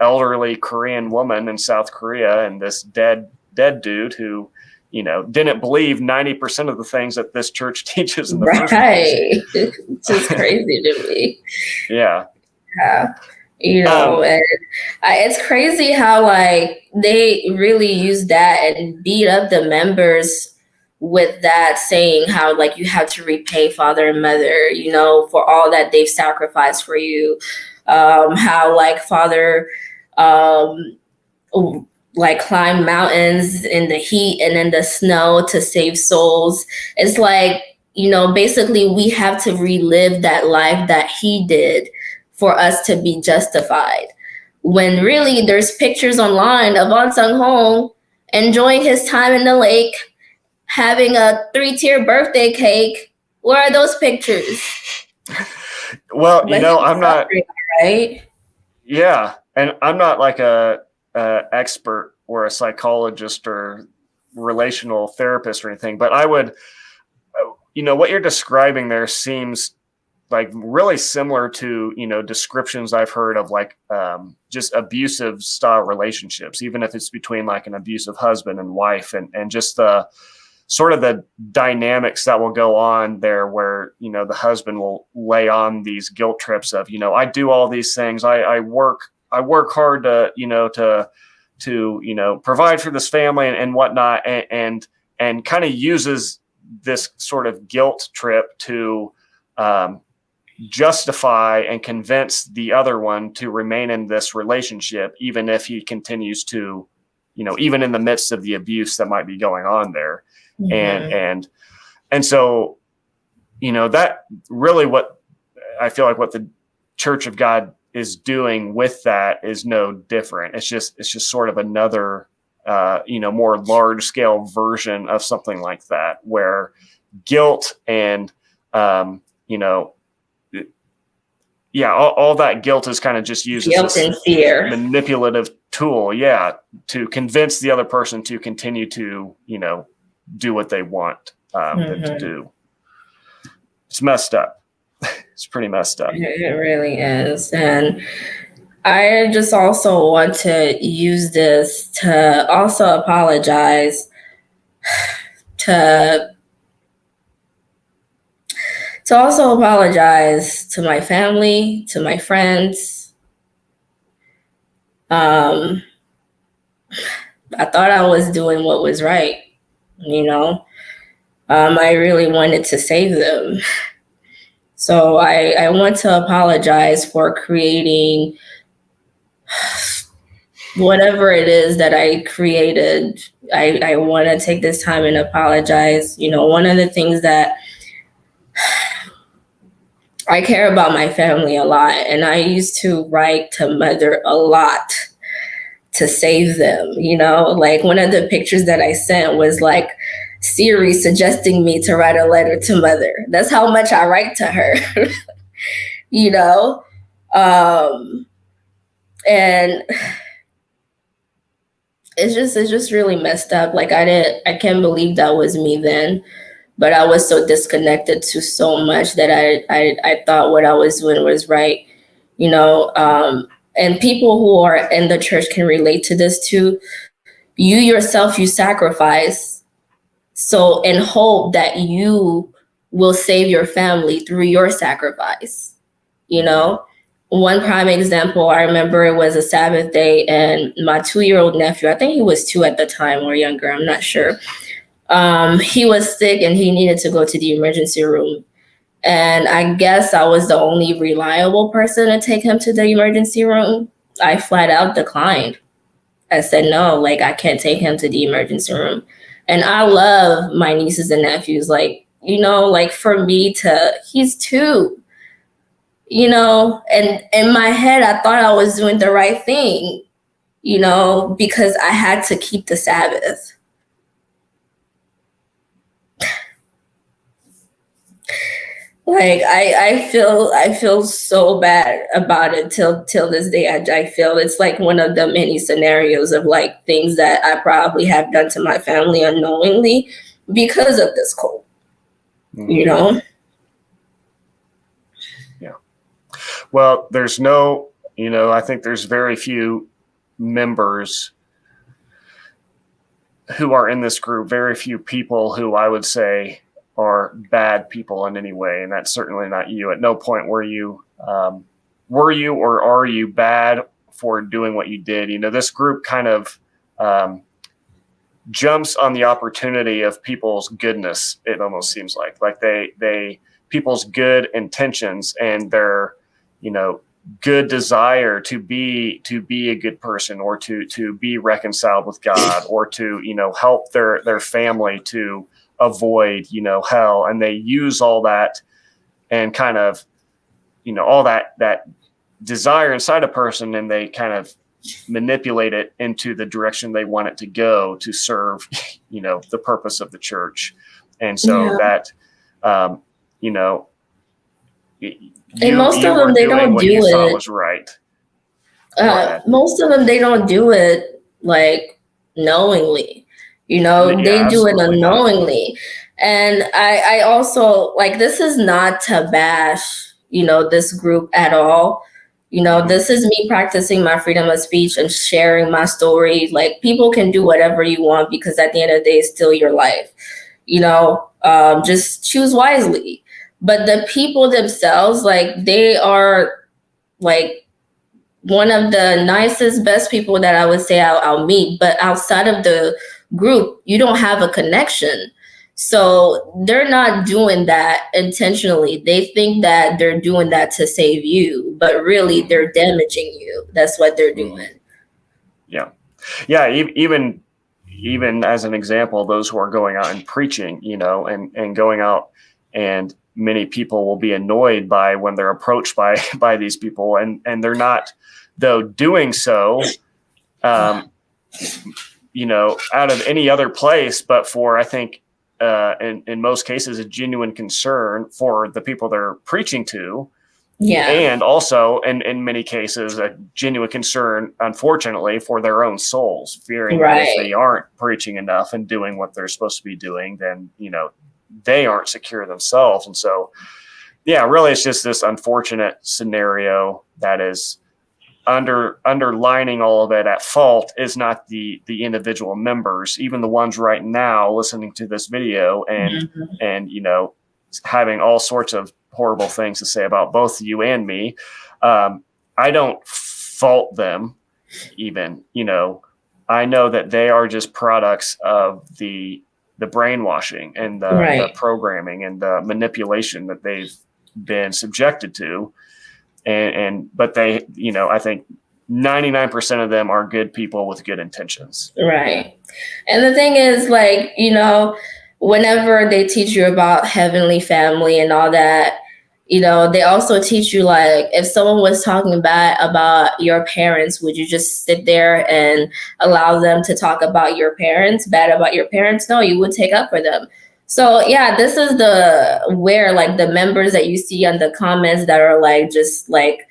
B: elderly Korean woman in South Korea and this dead dude who, didn't believe 90% of the things that this church teaches in the first place.
A: It's just crazy to me.
B: Yeah.
A: And it's crazy how like they really use that and beat up the members with that, saying how like you have to repay father and mother, for all that they've sacrificed for you. How like father like climb mountains in the heat and in the snow to save souls. It's like, basically we have to relive that life that he did for us to be justified. When really there's pictures online of An Sung-hong enjoying his time in the lake, having a 3-tier birthday cake. Where are those pictures?
B: Well, I'm not,
A: right?
B: Yeah. And I'm not like a expert or a psychologist or relational therapist or anything, but I would, what you're describing there seems like really similar to, descriptions I've heard of like just abusive style relationships, even if it's between like an abusive husband and wife, and just the sort of the dynamics that will go on there where, the husband will lay on these guilt trips of, I do all these things. I work hard to provide for this family and whatnot. And kind of uses this sort of guilt trip to justify and convince the other one to remain in this relationship, even if he continues to, even in the midst of the abuse that might be going on there. And so, that really what I feel like what the Church of God is doing with that is no different. It's just sort of another, more large scale version of something like that, where guilt and, all that guilt is kind of just used as
A: and fear
B: manipulative tool. To convince the other person to continue to, do what they want them to do. It's messed up. It's pretty messed up.
A: It really is. And I just also want to use this to also apologize to my family, to my friends. I thought I was doing what was right, I really wanted to save them. So I want to apologize for creating whatever it is that I created. I want to take this time and apologize. One of the things that I care about my family a lot, and I used to write to mother a lot to save them. Like one of the pictures that I sent was like Siri suggesting me to write a letter to mother. That's how much I write to her. And it's just really messed up. Like I can't believe that was me then, but I was so disconnected to so much that I thought what I was doing was right, and people who are in the church can relate to this too. You yourself, you sacrifice so in hope that you will save your family through your sacrifice. One prime example, I remember it was a Sabbath day and my 2-year-old nephew, I think he was 2 at the time or younger, I'm not sure. He was sick and he needed to go to the emergency room. And I guess I was the only reliable person to take him to the emergency room. I flat out declined. I said, no, like I can't take him to the emergency room. And I love my nieces and nephews. Like, like for me he's 2, and in my head, I thought I was doing the right thing, because I had to keep the Sabbath. Like I feel so bad about it till this day. I feel it's like one of the many scenarios of like things that I probably have done to my family unknowingly because of this cult.
B: Yeah. Well, there's no, I think there's very few members who are in this group, very few people who I would say are bad people in any way, and that's certainly not you. At no point were you or are you bad for doing what you did. This group kind of jumps on the opportunity of people's goodness. It almost seems like they people's good intentions and their good desire to be a good person, or to be reconciled with God, or to help their family to avoid hell, and they use all that and kind of all that desire inside a person, and they kind of manipulate it into the direction they want it to go to serve the purpose of the church. And so that and
A: most of them, they don't do it.
B: Thought was right.
A: Most of them, they don't do it like knowingly. They do it unknowingly. Not. And I also, like, this is not to bash, this group at all. This is me practicing my freedom of speech and sharing my story. Like, people can do whatever you want, because at the end of the day, it's still your life. Just choose wisely. But the people themselves, like, they are like one of the nicest, best people that I would say I'll meet. But outside of the group, you don't have a connection. So they're not doing that intentionally. They think that they're doing that to save you, but really they're damaging you. That's what they're doing.
B: Yeah. Even as an example, those who are going out and preaching, and going out, and many people will be annoyed by when they're approached by these people, and they're not, though, doing so, out of any other place, but for, I think, in most cases, a genuine concern for the people they're preaching to.
A: Yeah.
B: And also, in many cases, a genuine concern, unfortunately, for their own souls, fearing that if they aren't preaching enough and doing what they're supposed to be doing, then, they aren't secure themselves. And so, really, it's just this unfortunate scenario that is underlining all of it. At fault is not the individual members, even the ones right now listening to this video and having all sorts of horrible things to say about both you and me. I don't fault them even. I know that they are just products of the brainwashing and the programming and the manipulation that they've been subjected to. But they, I think 99% of them are good people with good intentions.
A: Right. And the thing is, like, whenever they teach you about heavenly family and all that, they also teach you, like, if someone was talking bad about your parents, would you just sit there and allow them to talk about bad about your parents? No, you would take up for them. So this is where like the members that you see on the comments that are like just like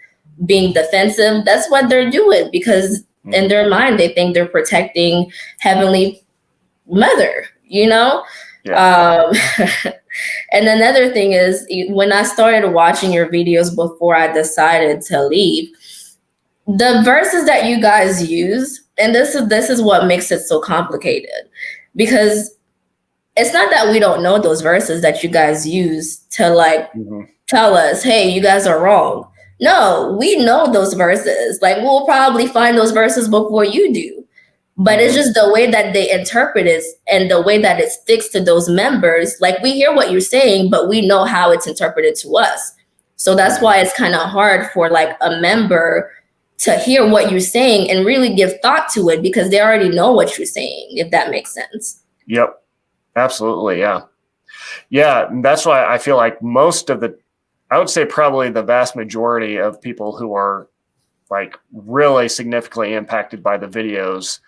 A: being defensive, that's what they're doing, because in their mind they think they're protecting Heavenly Mother, Yeah. And another thing is, when I started watching your videos before I decided to leave, the verses that you guys use, and this is what makes it so complicated, because it's not that we don't know those verses that you guys use to like tell us, hey, you guys are wrong. No, we know those verses. Like, we'll probably find those verses before you do. But it's just the way that they interpret it and the way that it sticks to those members. Like, we hear what you're saying, but we know how it's interpreted to us. So that's why it's kind of hard for like a member to hear what you're saying and really give thought to it, because they already know what you're saying, if that makes sense.
B: Yep. Absolutely. Yeah. Yeah. And that's why I feel like I would say probably the vast majority of people who are like really significantly impacted by the videos,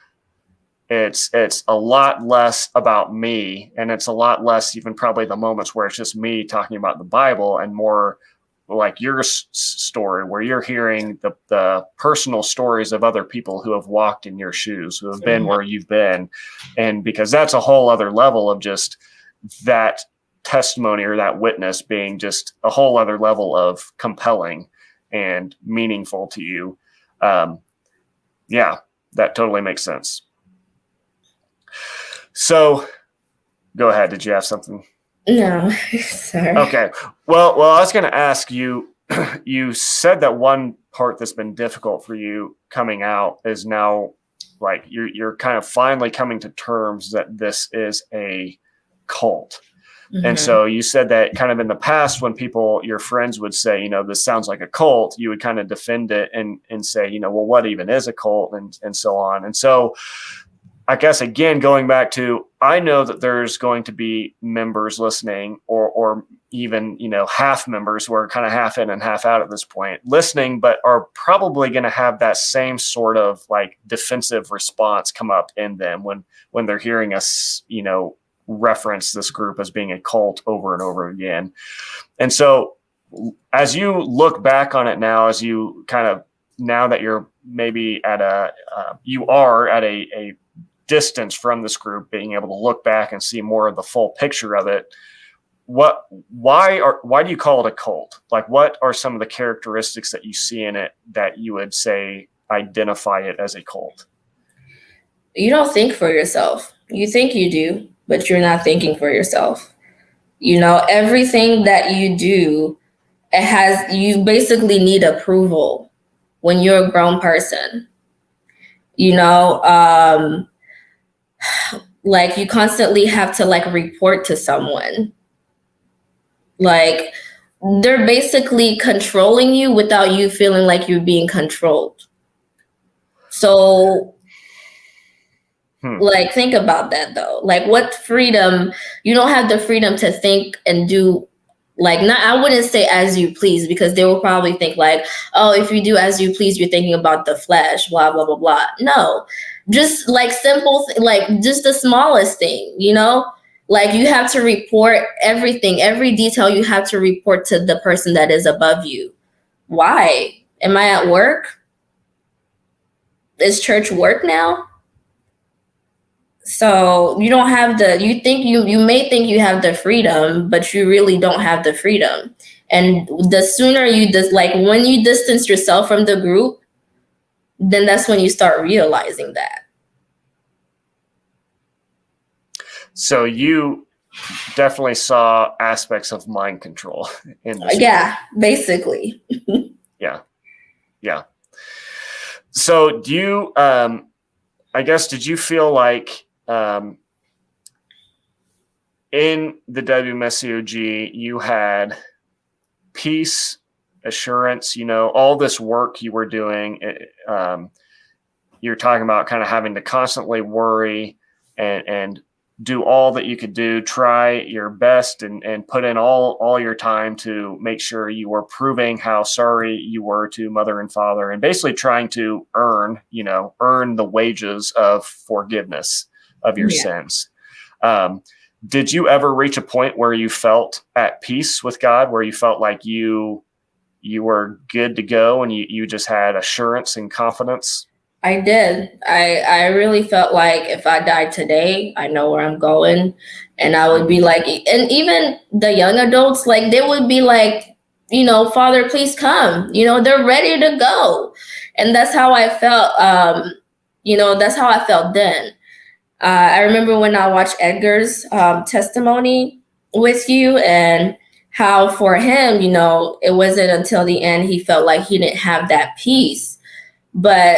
B: it's a lot less about me, and it's a lot less even probably the moments where it's just me talking about the Bible, and more like your story where you're hearing the personal stories of other people who have walked in your shoes, who have been where you've been. And because that's a whole other level of just that testimony or that witness being just a whole other level of compelling and meaningful to you. Yeah, that totally makes sense. So go ahead. Did you have something?
A: No, sorry.
B: Okay. Well, I was going to ask you, you said that one part that's been difficult for you coming out is now like you're kind of finally coming to terms that this is a cult. Mm-hmm. And so you said that kind of in the past, when your friends would say, you know, this sounds like a cult, you would kind of defend it and say, you know, well, what even is a cult, and so on. And so I guess, again, going back to, I know that there's going to be members listening, or even, you know, half members who are kind of half in and half out at this point listening, but are probably going to have that same sort of like defensive response come up in them when they're hearing us, you know, reference this group as being a cult over and over again. And so as you look back on it now, as you kind of, now that you're maybe at you are at a distance from this group, being able to look back and see more of the full picture of it, why do you call it a cult? Like, what are some of the characteristics that you see in it that you would say identify it as a cult?
A: You don't think for yourself. You think you do, but you're not thinking for yourself. You know, everything that you do, you basically need approval when you're a grown person. You know, like you constantly have to like report to someone. Like they're basically controlling you without you feeling like you're being controlled. So like, think about that though. Like, what freedom? You don't have the freedom to think and do, like, not, I wouldn't say as you please, because they will probably think like, oh, if you do as you please, you're thinking about the flesh, blah, blah, blah, blah. No, just like simple, like just the smallest thing, you know? Like, you have to report everything, every detail you have to report to the person that is above you. Why? Am I at work? Is church work now? So you don't have you may think you have the freedom, but you really don't have the freedom. And the sooner when you distance yourself from the group, then that's when you start realizing that. So
B: you definitely saw aspects of mind control in this.
A: Yeah, basically.
B: Yeah. So do you, I guess, did you feel like, in the WMSCOG, you had peace, assurance, you know, all this work you were doing, you're talking about kind of having to constantly worry and do all that you could do, try your best and put in all your time to make sure you were proving how sorry you were to mother and father, and basically trying to earn the wages of forgiveness of your sins. Did you ever reach a point where you felt at peace with God, where you felt like you were good to go and you just had assurance and confidence?
A: I did. I really felt like if I died today, I know where I'm going. And I would be like, and even the young adults, like they would be like, you know, Father, please come. You know, they're ready to go. And that's how I felt. That's how I felt then. I remember when I watched Edgar's testimony with you, and how for him, you know, it wasn't until the end he felt like he didn't have that peace. But,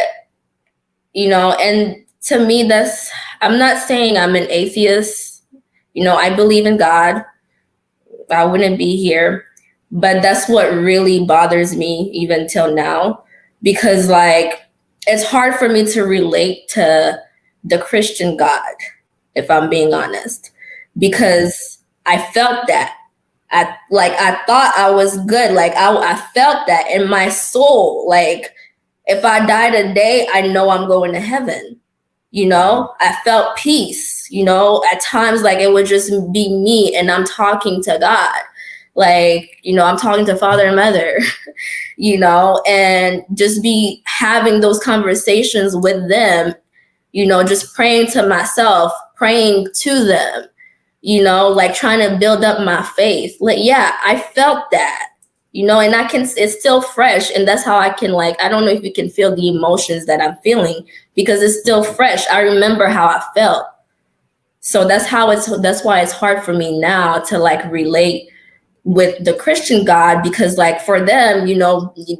A: you know, and to me, I'm not saying I'm an atheist. You know, I believe in God. I wouldn't be here. But that's what really bothers me even till now, because like, it's hard for me to relate to the Christian God. if I'm being honest, because I felt that. I thought I was good. Like I felt that in my soul. Like if I die today, I know I'm going to heaven. I felt peace, at times like it would just be me and I'm talking to God. Like, I'm talking to Father and Mother, and just be having those conversations with them, just praying to myself, praying to them, like trying to build up my faith. Like, yeah, I felt that, and it's still fresh. And that's how I can, like, I don't know if you can feel the emotions that I'm feeling because it's still fresh. I remember how I felt. So that's why it's hard for me now to like relate with the Christian God, because like for them,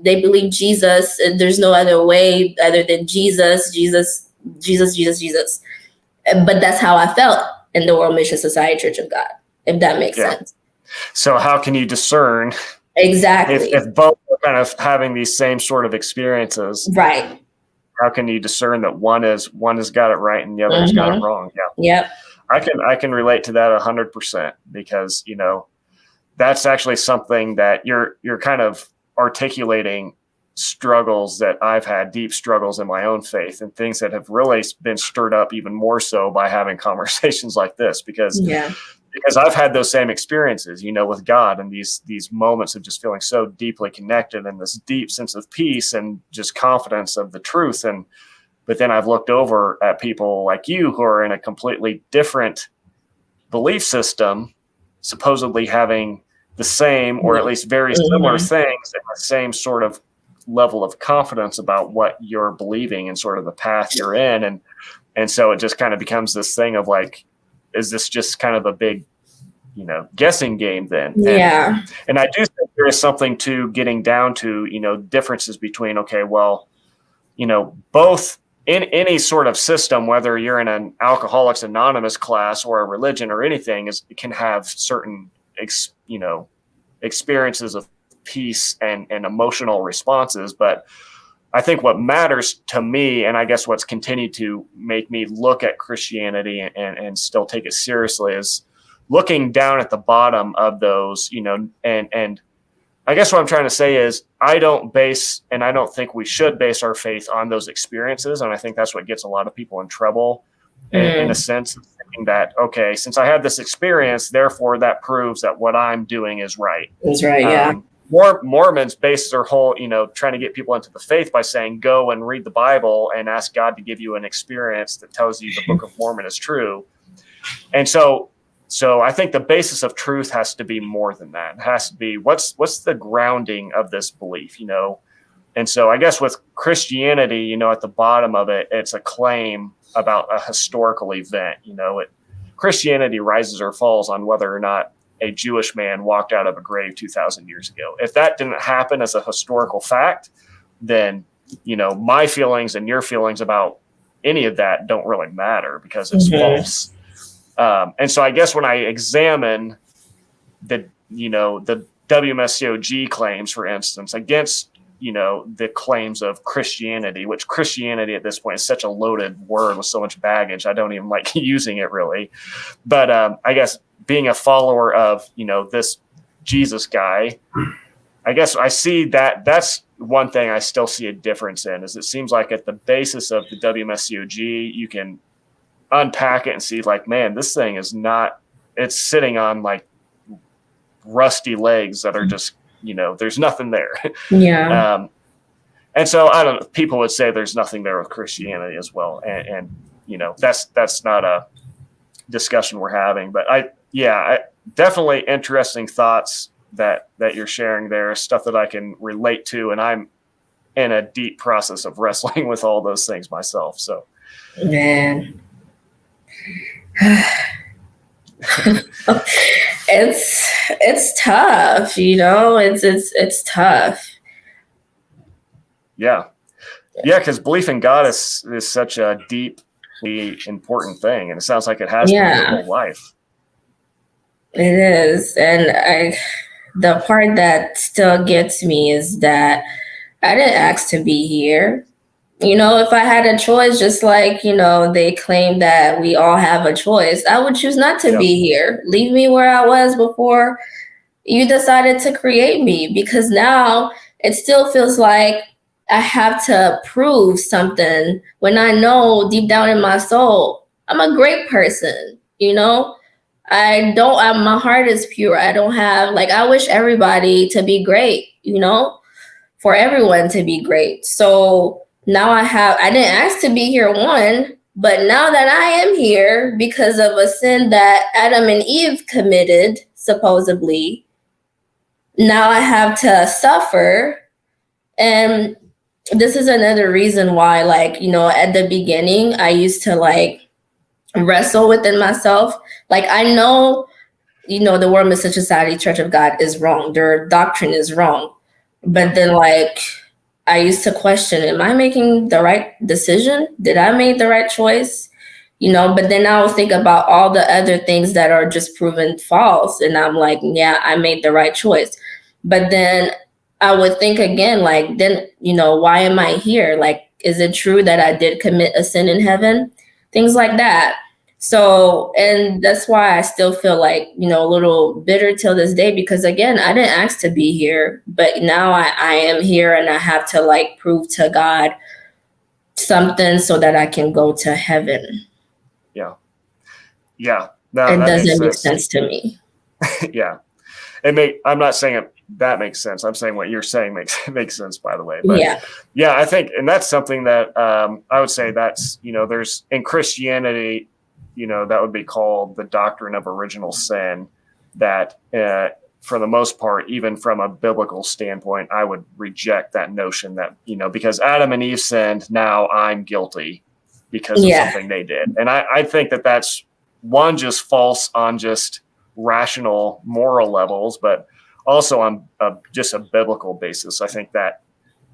A: they believe Jesus, and there's no other way other than Jesus. But that's how I felt in the World Mission Society Church of God, if that makes sense.
B: So how can you discern
A: exactly
B: if both are kind of having these same sort of experiences?
A: Right.
B: How can you discern that one has got it right and the other has got it wrong?
A: Yep.
B: I can relate to that 100% because, that's actually something that you're kind of articulating struggles that I've had, deep struggles in my own faith, and things that have really been stirred up even more so by having conversations like this, because I've had those same experiences, with God, and these moments of just feeling so deeply connected and this deep sense of peace and just confidence of the truth. But then I've looked over at people like you who are in a completely different belief system, supposedly having the same or at least very similar things and the same sort of level of confidence about what you're believing and sort of the path you're in. And so it just kind of becomes this thing of like, is this just kind of a big, guessing game then? And I do think there is something to getting down to, differences between, okay, well, both in any sort of system, whether you're in an Alcoholics Anonymous class or a religion or anything, can have certain experiences of peace and emotional responses. But I think what matters to me, and I guess what's continued to make me look at Christianity and still take it seriously, is looking down at the bottom of those, and I guess what I'm trying to say is I don't think we should base our faith on those experiences. And I think that's what gets a lot of people in trouble in a sense, thinking that, okay, since I had this experience, therefore that proves that what I'm doing is right.
A: That's right. Yeah.
B: Mormons base their whole, trying to get people into the faith by saying, go and read the Bible and ask God to give you an experience that tells you the Book of Mormon is true. And so I think the basis of truth has to be more than that. It has to be what's the grounding of this belief, And so I guess with Christianity, at the bottom of it, it's a claim about a historical event. Christianity rises or falls on whether or not a Jewish man walked out of a grave 2,000 years ago. If that didn't happen as a historical fact, then, my feelings and your feelings about any of that don't really matter because it's false. And so I guess when I examine the WMSCOG claims, for instance, against, the claims of Christianity, which Christianity at this point is such a loaded word with so much baggage, I don't even like using it really. But I guess being a follower of, this Jesus guy, I guess I see that's one thing I still see a difference in, is it seems like at the basis of the WMSCOG, you can unpack it and see like, man, this thing is not, it's sitting on like rusty legs that are just, there's nothing there.
A: Yeah.
B: And so I don't know, people would say there's nothing there with Christianity as well. And that's not a discussion we're having, but I definitely interesting thoughts that you're sharing there, stuff that I can relate to. And I'm in a deep process of wrestling with all those things myself. So,
A: man, it's tough, it's tough.
B: Yeah. Because belief in God is such a deeply important thing, and it sounds like it has been your whole life.
A: It is, and the part that still gets me is that I didn't ask to be here. If I had a choice, just like, they claim that we all have a choice, I would choose not to be here. Leave me where I was before you decided to create me, because now it still feels like I have to prove something when I know deep down in my soul, I'm a great person, my heart is pure. I don't have, I wish everybody to be great, for everyone to be great. So now I didn't ask to be here, one, but now that I am here because of a sin that Adam and Eve committed, supposedly, now I have to suffer. And this is another reason why, at the beginning, I used to wrestle within myself. I know, the World Mission Society Church of God is wrong. Their doctrine is wrong. But then, I used to question, am I making the right decision? Did I make the right choice? But then I would think about all the other things that are just proven false. And I'm like, yeah, I made the right choice. But then I would think again, then, why am I here? Is it true that I did commit a sin in heaven? Things like that. So, and that's why I still feel a little bitter till this day, because again, I didn't ask to be here, but now I am here, and I have to prove to God something so that I can go to heaven.
B: Yeah. Yeah. No,
A: It
B: that
A: doesn't make
B: makes
A: sense to me.
B: Yeah. I'm not saying that makes sense. I'm saying what you're saying makes sense, by the way. But yeah, I think, and that's something that I would say that's, there's in Christianity, that would be called the doctrine of original sin, that for the most part, even from a biblical standpoint, I would reject that notion that, because Adam and Eve sinned, now I'm guilty because of something they did. And I think that that's one, just false on just rational moral levels, but also on just a biblical basis. I think that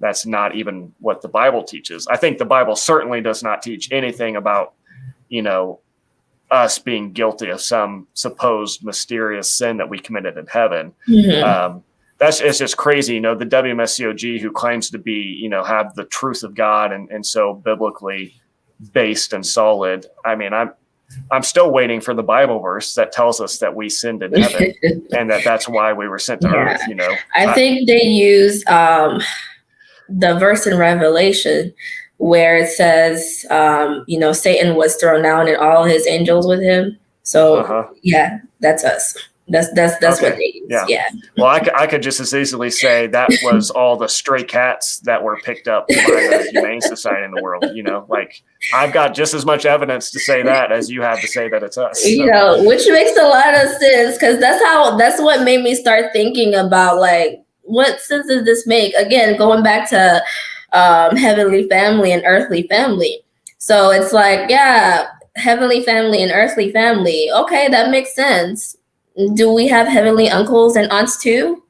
B: that's not even what the Bible teaches. I think the Bible certainly does not teach anything about, us being guilty of some supposed mysterious sin that we committed in heaven. Mm-hmm. It's just crazy. The WMSCOG, who claims to be, have the truth of God and so biblically based and solid. I mean, I'm still waiting for the Bible verse that tells us that we sinned in heaven and that's why we were sent to earth.
A: I think they use the verse in Revelation where it says, Satan was thrown down and all his angels with him. So yeah, that's us. That's okay. What they use. Yeah.
B: Well, I could just as easily say that was all the stray cats that were picked up by the Humane Society in the world. I've got just as much evidence to say that as you have to say that it's us. So.
A: Which makes a lot of sense, because that's what made me start thinking about what sense does this make? Again, going back to heavenly family and earthly family. So it's heavenly family and earthly family. Okay, that makes sense. Do we have heavenly uncles and aunts too?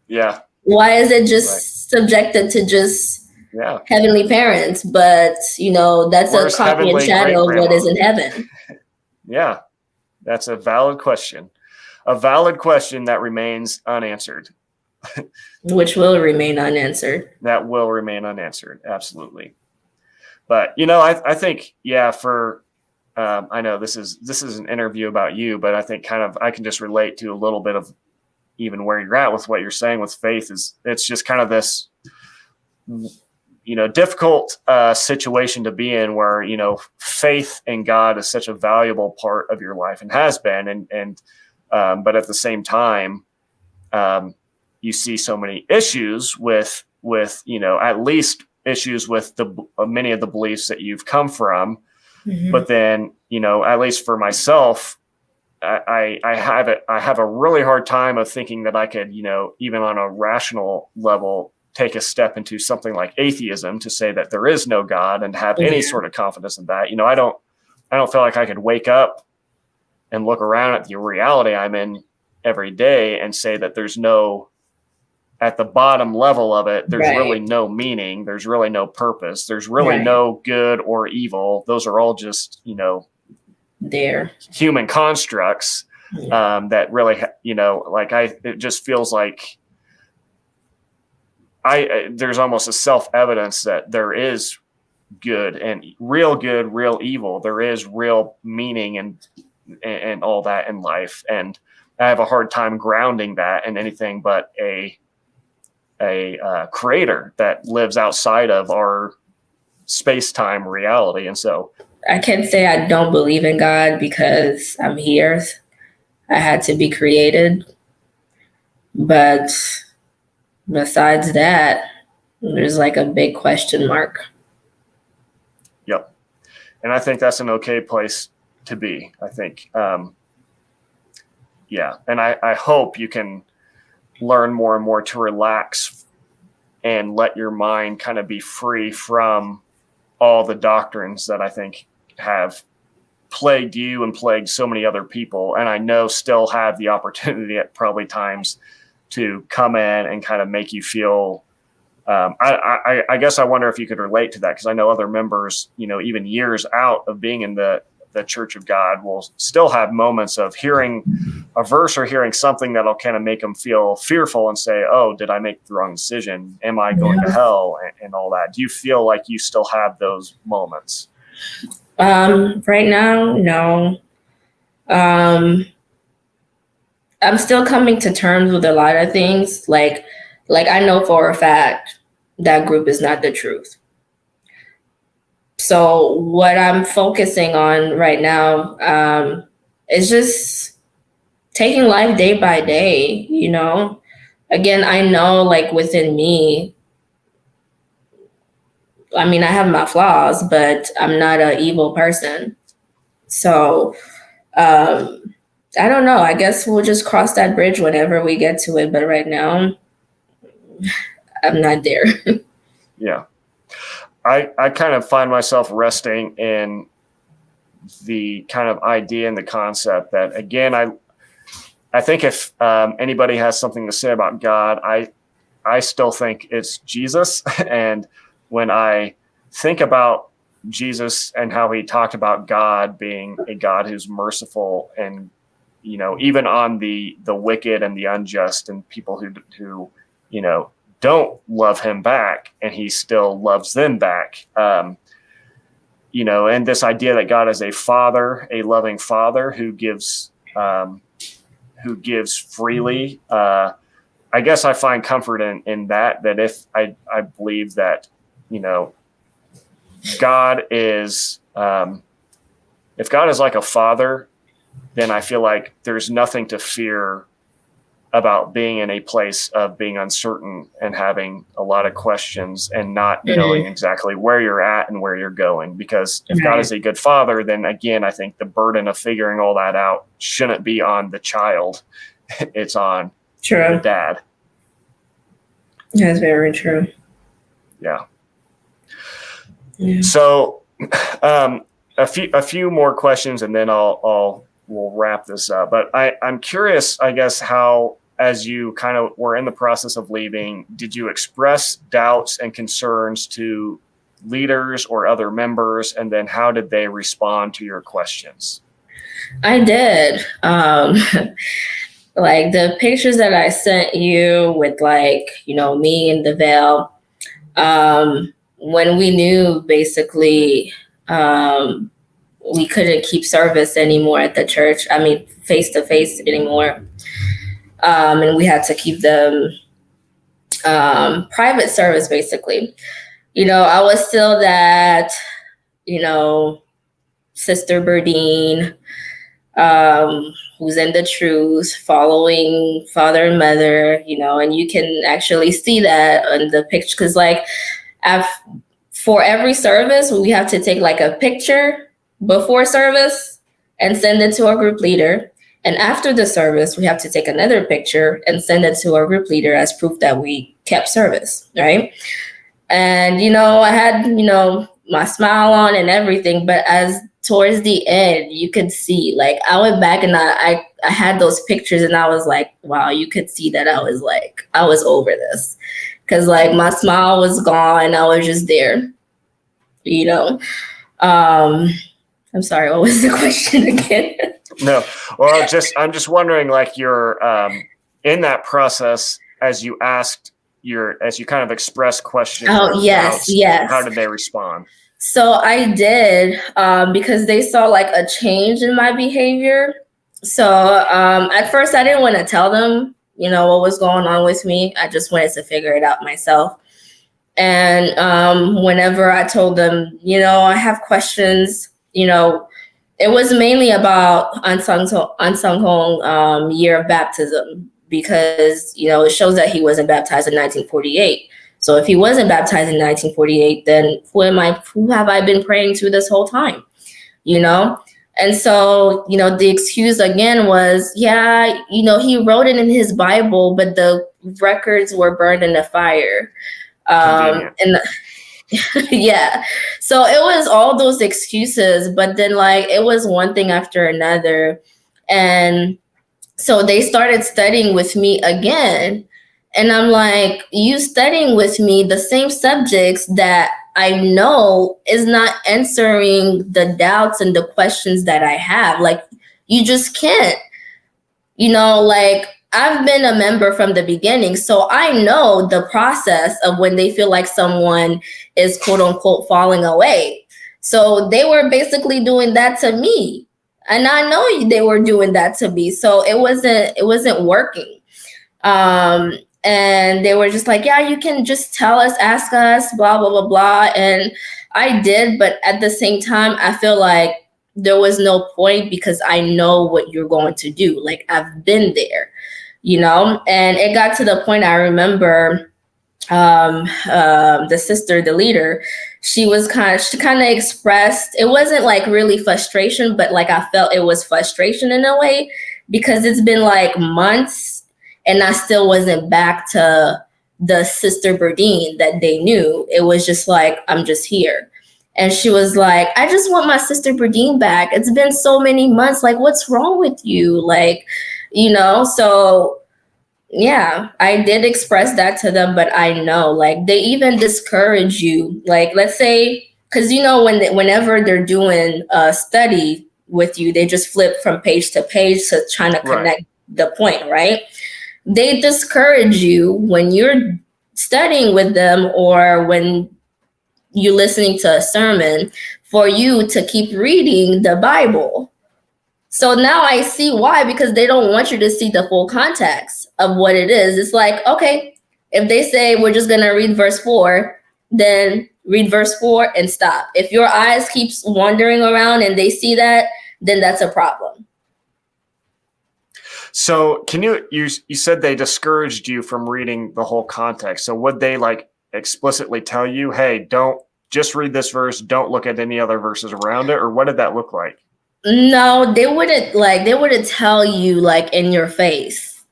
B: Yeah.
A: Why is it just subjected to just heavenly parents? But, that's a copy and shadow of what is in heaven.
B: Yeah, that's a valid question. A valid question that remains unanswered.
A: Which will remain unanswered.
B: That will remain unanswered. Absolutely. But, I think, for... I know this is an interview about you, but I think I can just relate to a little bit of even where you're at with what you're saying with faith. It's just kind of this, difficult situation to be in where, faith in God is such a valuable part of your life and has been. But at the same time, you see so many issues with, at least issues with many of the beliefs that you've come from. Mm-hmm. But then, at least for myself, I have a really hard time of thinking that I could, even on a rational level, take a step into something like atheism to say that there is no God and have any sort of confidence in that. I don't feel like I could wake up and look around at the reality I'm in every day and say that there's no, at the bottom level of it, there's really no meaning. There's really no purpose. There's really no good or evil. Those are all just,
A: there
B: human constructs that really, it just feels like there's almost a self-evidence that there is good, real evil. There is real meaning and all that in life. And I have a hard time grounding that in anything but a creator that lives outside of our space-time reality. And so
A: I can't say I don't believe in God because I'm here. I had to be created. But besides that, there's like a big question mark.
B: Yep. And I think that's an okay place to be, I think. Yeah. And I hope you can learn more and more to relax and let your mind kind of be free from all the doctrines that I think have plagued you and plagued so many other people. And I know still have the opportunity at probably times to come in and kind of make you feel, I guess I wonder if you could relate to that, because I know other members, even years out of being in the Church of God will still have moments of hearing a verse or hearing something that'll kind of make them feel fearful and say, oh, did I make the wrong decision? Am I going to hell and all that? Do you feel like you still have those moments?
A: Right now, no. I'm still coming to terms with a lot of things. Like I know for a fact that group is not the truth. So what I'm focusing on right now is just taking life day by day, Again, I know like within me, I mean, I have my flaws, but I'm not an evil person. So I don't know. I guess we'll just cross that bridge whenever we get to it. But right now, I'm not there.
B: Yeah. I kind of find myself resting in the kind of idea and the concept that, again, I think if anybody has something to say about God, I still think it's Jesus. And when I think about Jesus and how he talked about God being a God who's merciful and, even on the wicked and the unjust and people who don't love him back, and he still loves them back. And this idea that God is a father, a loving father who gives freely. I guess I find comfort in that if I believe that, God is, if God is like a father, then I feel like there's nothing to fear about being in a place of being uncertain and having a lot of questions and not knowing exactly where you're at and where you're going. Because if God is a good father, then again, I think the burden of figuring all that out shouldn't be on the child. It's on the dad.
A: That's very true.
B: Yeah. So a few more questions and then we'll wrap this up. But I'm curious, I guess, how, as you kind of were in the process of leaving, did you express doubts and concerns to leaders or other members? And then how did they respond to your questions?
A: I did. Like the pictures that I sent you with me in the veil, when we knew basically we couldn't keep service anymore at the church. I mean, face to face anymore. And we had to keep them private service, basically. I was still that, Sister Berdine, who's in the truth, following father and mother, and you can actually see that on the picture. Because for every service, we have to take like a picture before service and send it to our group leader. And after the service, we have to take another picture and send it to our group leader as proof that we kept service, right? And, I had, my smile on and everything, but as towards the end, you could see, like, I went back and I had those pictures and I was like, wow, you could see that I was over this. Because, like, my smile was gone. I was just there, I'm sorry, what was the question again?
B: No, well, I'm just wondering, like, you're in that process as you kind of expressed questions.
A: Oh, yes.
B: How did they respond?
A: So I did, because they saw like a change in my behavior. So at first I didn't want to tell them, what was going on with me. I just wanted to figure it out myself. And whenever I told them, I have questions, it was mainly about Unsung Hong year of baptism, because, it shows that he wasn't baptized in 1948. So if he wasn't baptized in 1948, then who have I been praying to this whole time? And so, the excuse again was, yeah, he wrote it in his Bible, but the records were burned in the fire. And yeah, so it was all those excuses, but then like it was one thing after another. And so they started studying with me again. And I'm like, you studying with me the same subjects that I know is not answering the doubts and the questions that I have. Like, you just can't. Like, I've been a member from the beginning, so I know the process of when they feel like someone is quote unquote falling away. So they were basically doing that to me. And I know they were doing that to me. So it wasn't working. And they were just like, yeah, you can just tell us, ask us, blah, blah, blah, blah. And I did, but at the same time, I feel like there was no point, because I know what you're going to do. Like, I've been there, and it got to the point, I remember the sister, the leader, she kind of expressed, it wasn't like really frustration, but like I felt it was frustration in a way, because it's been like months and I still wasn't back to the sister Berdine that they knew. It was just like, I'm just here. And she was like, I just want my sister Berdine back. It's been so many months. Like, what's wrong with you? Like, so yeah, I did express that to them, but I know, like, they even discourage you. Like, let's say, because whenever they're doing a study with you, they just flip from page to page to trying to connect the point, right? They discourage you when you're studying with them, or when you're listening to a sermon, for you to keep reading the Bible. So now I see why, because they don't want you to see the full context of what it is. It's like, okay, if they say we're just going to read verse 4, then read verse 4 and stop. If your eyes keeps wandering around and they see that, then that's a problem.
B: So you said they discouraged you from reading the whole context. So would they like explicitly tell you, hey, don't just read this verse, don't look at any other verses around it? Or what did that look like?
A: No, they wouldn't tell you like in your face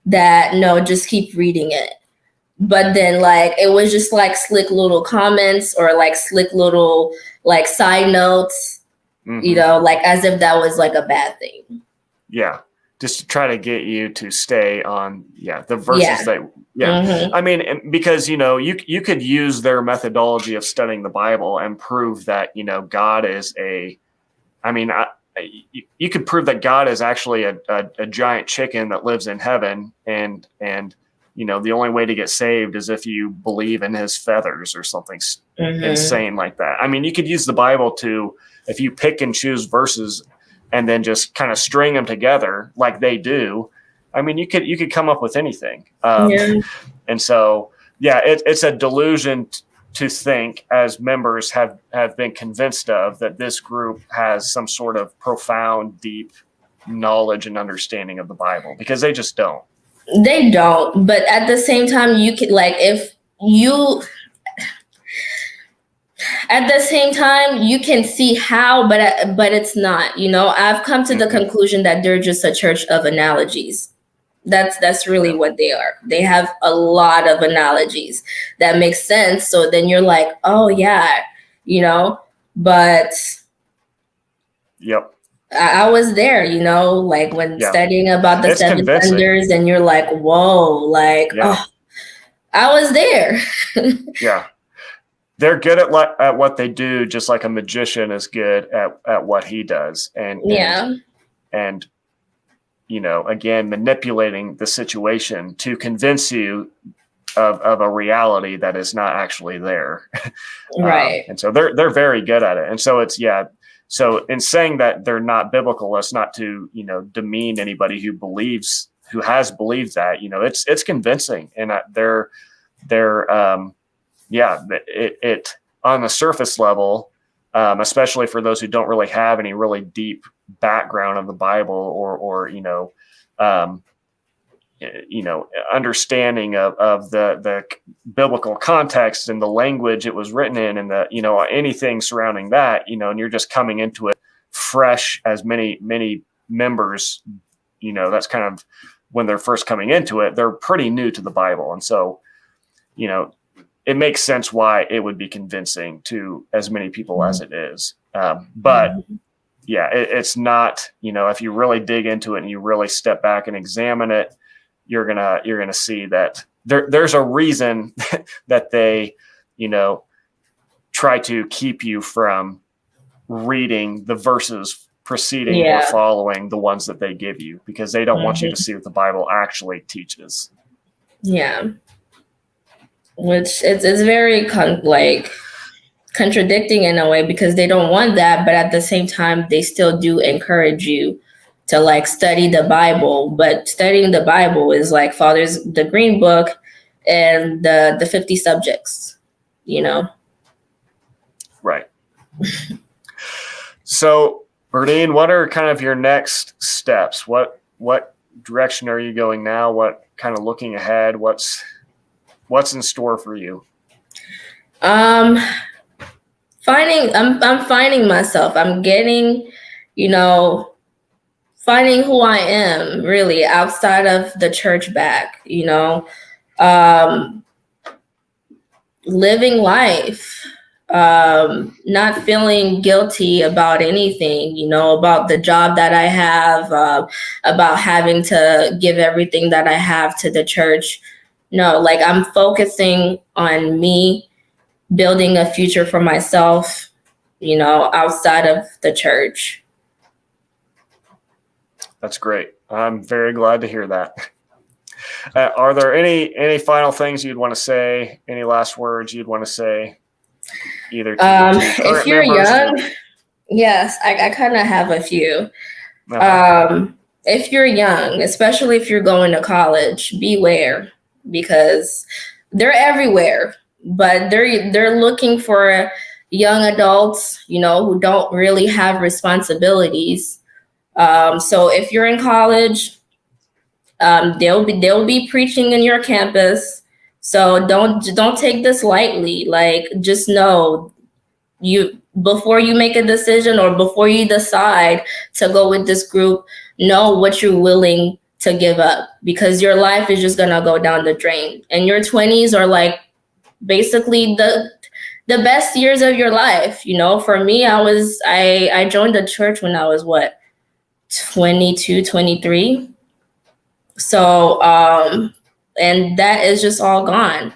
A: that, no, just keep reading it. But then like it was just like slick little comments, or like slick little like side notes, like as if that was like a bad thing.
B: Yeah. Just to try to get you to stay on, the verses I mean, because, you could use their methodology of studying the Bible and prove that, God is you could prove that God is actually a giant chicken that lives in heaven, and the only way to get saved is if you believe in his feathers or something insane like that. I mean, you could use the Bible if you pick and choose verses and then just kind of string them together like they do. I mean, you could come up with anything. And so, it's a delusion to think, as members have been convinced of, that this group has some sort of profound, deep knowledge and understanding of the Bible, because they just don't.
A: They don't. But at the same time, you can, like, if you, at the same time, you can see how, but it's not, I've come to the conclusion that they're just a church of analogies. That's really what they are. They have a lot of analogies that make sense. So then you're like, oh yeah, but
B: yep.
A: I was there, like when studying about the seven thunders, and you're like, whoa, like, oh, I was there.
B: Yeah. They're good at what they do, just like a magician is good at what he does. And again, manipulating the situation to convince you of a reality that is not actually there.
A: Right.
B: And so they're very good at it. And so it's, yeah. So in saying that they're not biblical, it's not to, demean anybody who has believed that, it's convincing, and they're it on the surface level, especially for those who don't really have any really deep background of the Bible or understanding of the biblical context and the language it was written in, and anything surrounding that, and you're just coming into it fresh, as many members, that's kind of when they're first coming into it, they're pretty new to the Bible. And so, it makes sense why it would be convincing to as many people as it is. But yeah, it's not, if you really dig into it and you really step back and examine it, you're gonna see that there's a reason that they, try to keep you from reading the verses preceding or following the ones that they give you, because they don't want you to see what the Bible actually teaches.
A: Yeah. Which it's very contradicting in a way, because they don't want that, but at the same time, they still do encourage you to study the Bible. But studying the Bible is Father's the Green Book and the 50 subjects,
B: Right. So, Berdine, what are kind of your next steps? What direction are you going now? What kind of looking ahead? What's in store for you?
A: I'm finding myself. I'm getting, finding who I am really outside of the church back, living life, not feeling guilty about anything, about the job that I have, about having to give everything that I have to the church. No, I'm focusing on me building a future for myself, outside of the church.
B: That's great. I'm very glad to hear that. Are there any final things you'd want to say? Any last words you'd want to say? Either to
A: if you're young, yes, I kind of have a few. If you're young, especially if you're going to college, beware, because they're everywhere, but they're looking for young adults, who don't really have responsibilities. So if you're in college, they'll be preaching in your campus. So don't take this lightly. Just know, before you make a decision or before you decide to go with this group, know what you're willing to give up, because your life is just gonna go down the drain. And your 20s are basically the best years of your life. For me, I joined the church when I was 22, 23. So, and that is just all gone.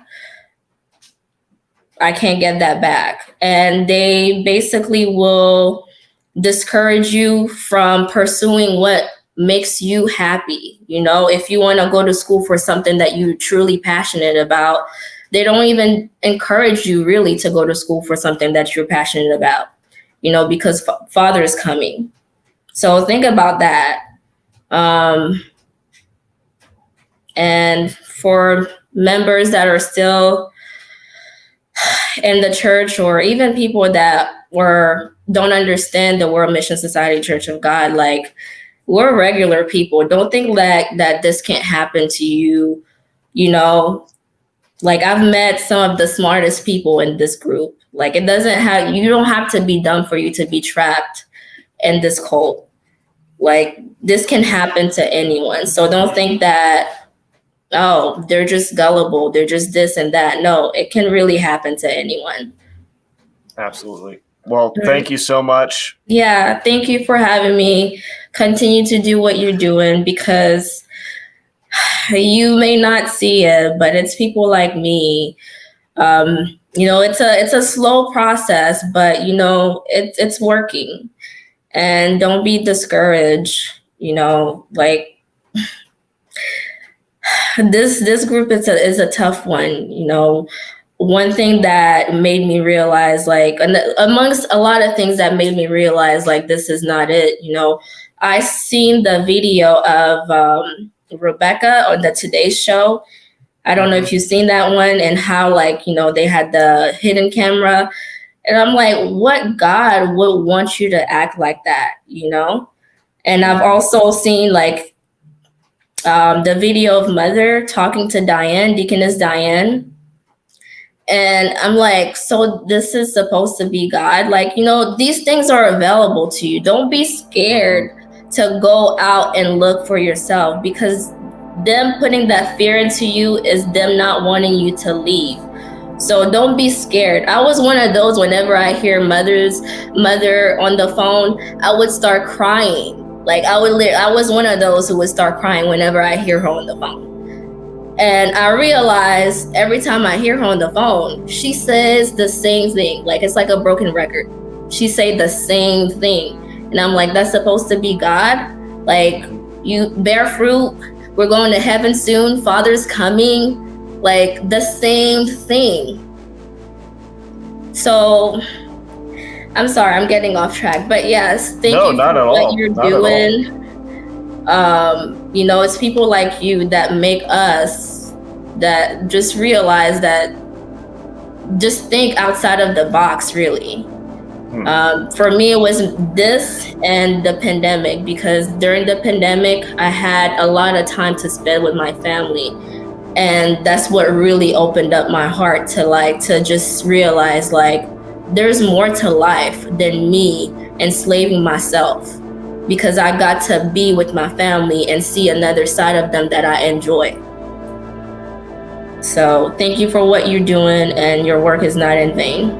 A: I can't get that back. And they basically will discourage you from pursuing what makes you happy. If you want to go to school for something that you're truly passionate about, they don't even encourage you really to go to school for something that you're passionate about, because Father is coming. So think about that. And for members that are still in the church, or even people that don't understand the World Mission Society Church of God, we're regular people. Don't think that this can't happen to you. I've met some of the smartest people in this group. You don't have to be dumb for you to be trapped in this cult. This can happen to anyone. So don't think that, oh, they're just gullible, they're just this and that. No, it can really happen to anyone.
B: Absolutely. Well, thank you so much.
A: Yeah, thank you for having me. Continue to do what you're doing, because you may not see it, but it's people like me. It's a slow process, but it's working. And don't be discouraged. this group is a tough one. You know, one thing that made me realize, like, amongst a lot of things that made me realize, like, this is not it. You know, I seen the video of Rebecca on the Today Show. I don't know if you've seen that one, and how, like, you know, they had the hidden camera. And I'm like, what God would want you to act like that, you know? And I've also seen, like, the video of Mother talking to Diane, Deaconess Diane. And I'm like, so this is supposed to be God? Like, you know, these things are available to you. Don't be scared to go out and look for yourself, because them putting that fear into you is them not wanting you to leave. So don't be scared. I was one of those, whenever I hear mother on the phone, I would start crying. Like, I was one of those who would start crying whenever I hear her on the phone. And I realized every time I hear her on the phone, she says the same thing. Like, it's like a broken record. She say the same thing. And I'm like, that's supposed to be God? Like, you bear fruit, we're going to heaven soon, Father's coming. Like, the same thing. So I'm sorry, I'm getting off track, but yes, thank you for what you're doing. You know, it's people like you that make us, that just realize that, just think outside of the box, really. For me, it was this and the pandemic, because during the pandemic, I had a lot of time to spend with my family. And that's what really opened up my heart to just realize, like, there's more to life than me enslaving myself, because I got to be with my family and see another side of them that I enjoy. So thank you for what you're doing, and your work is not in vain.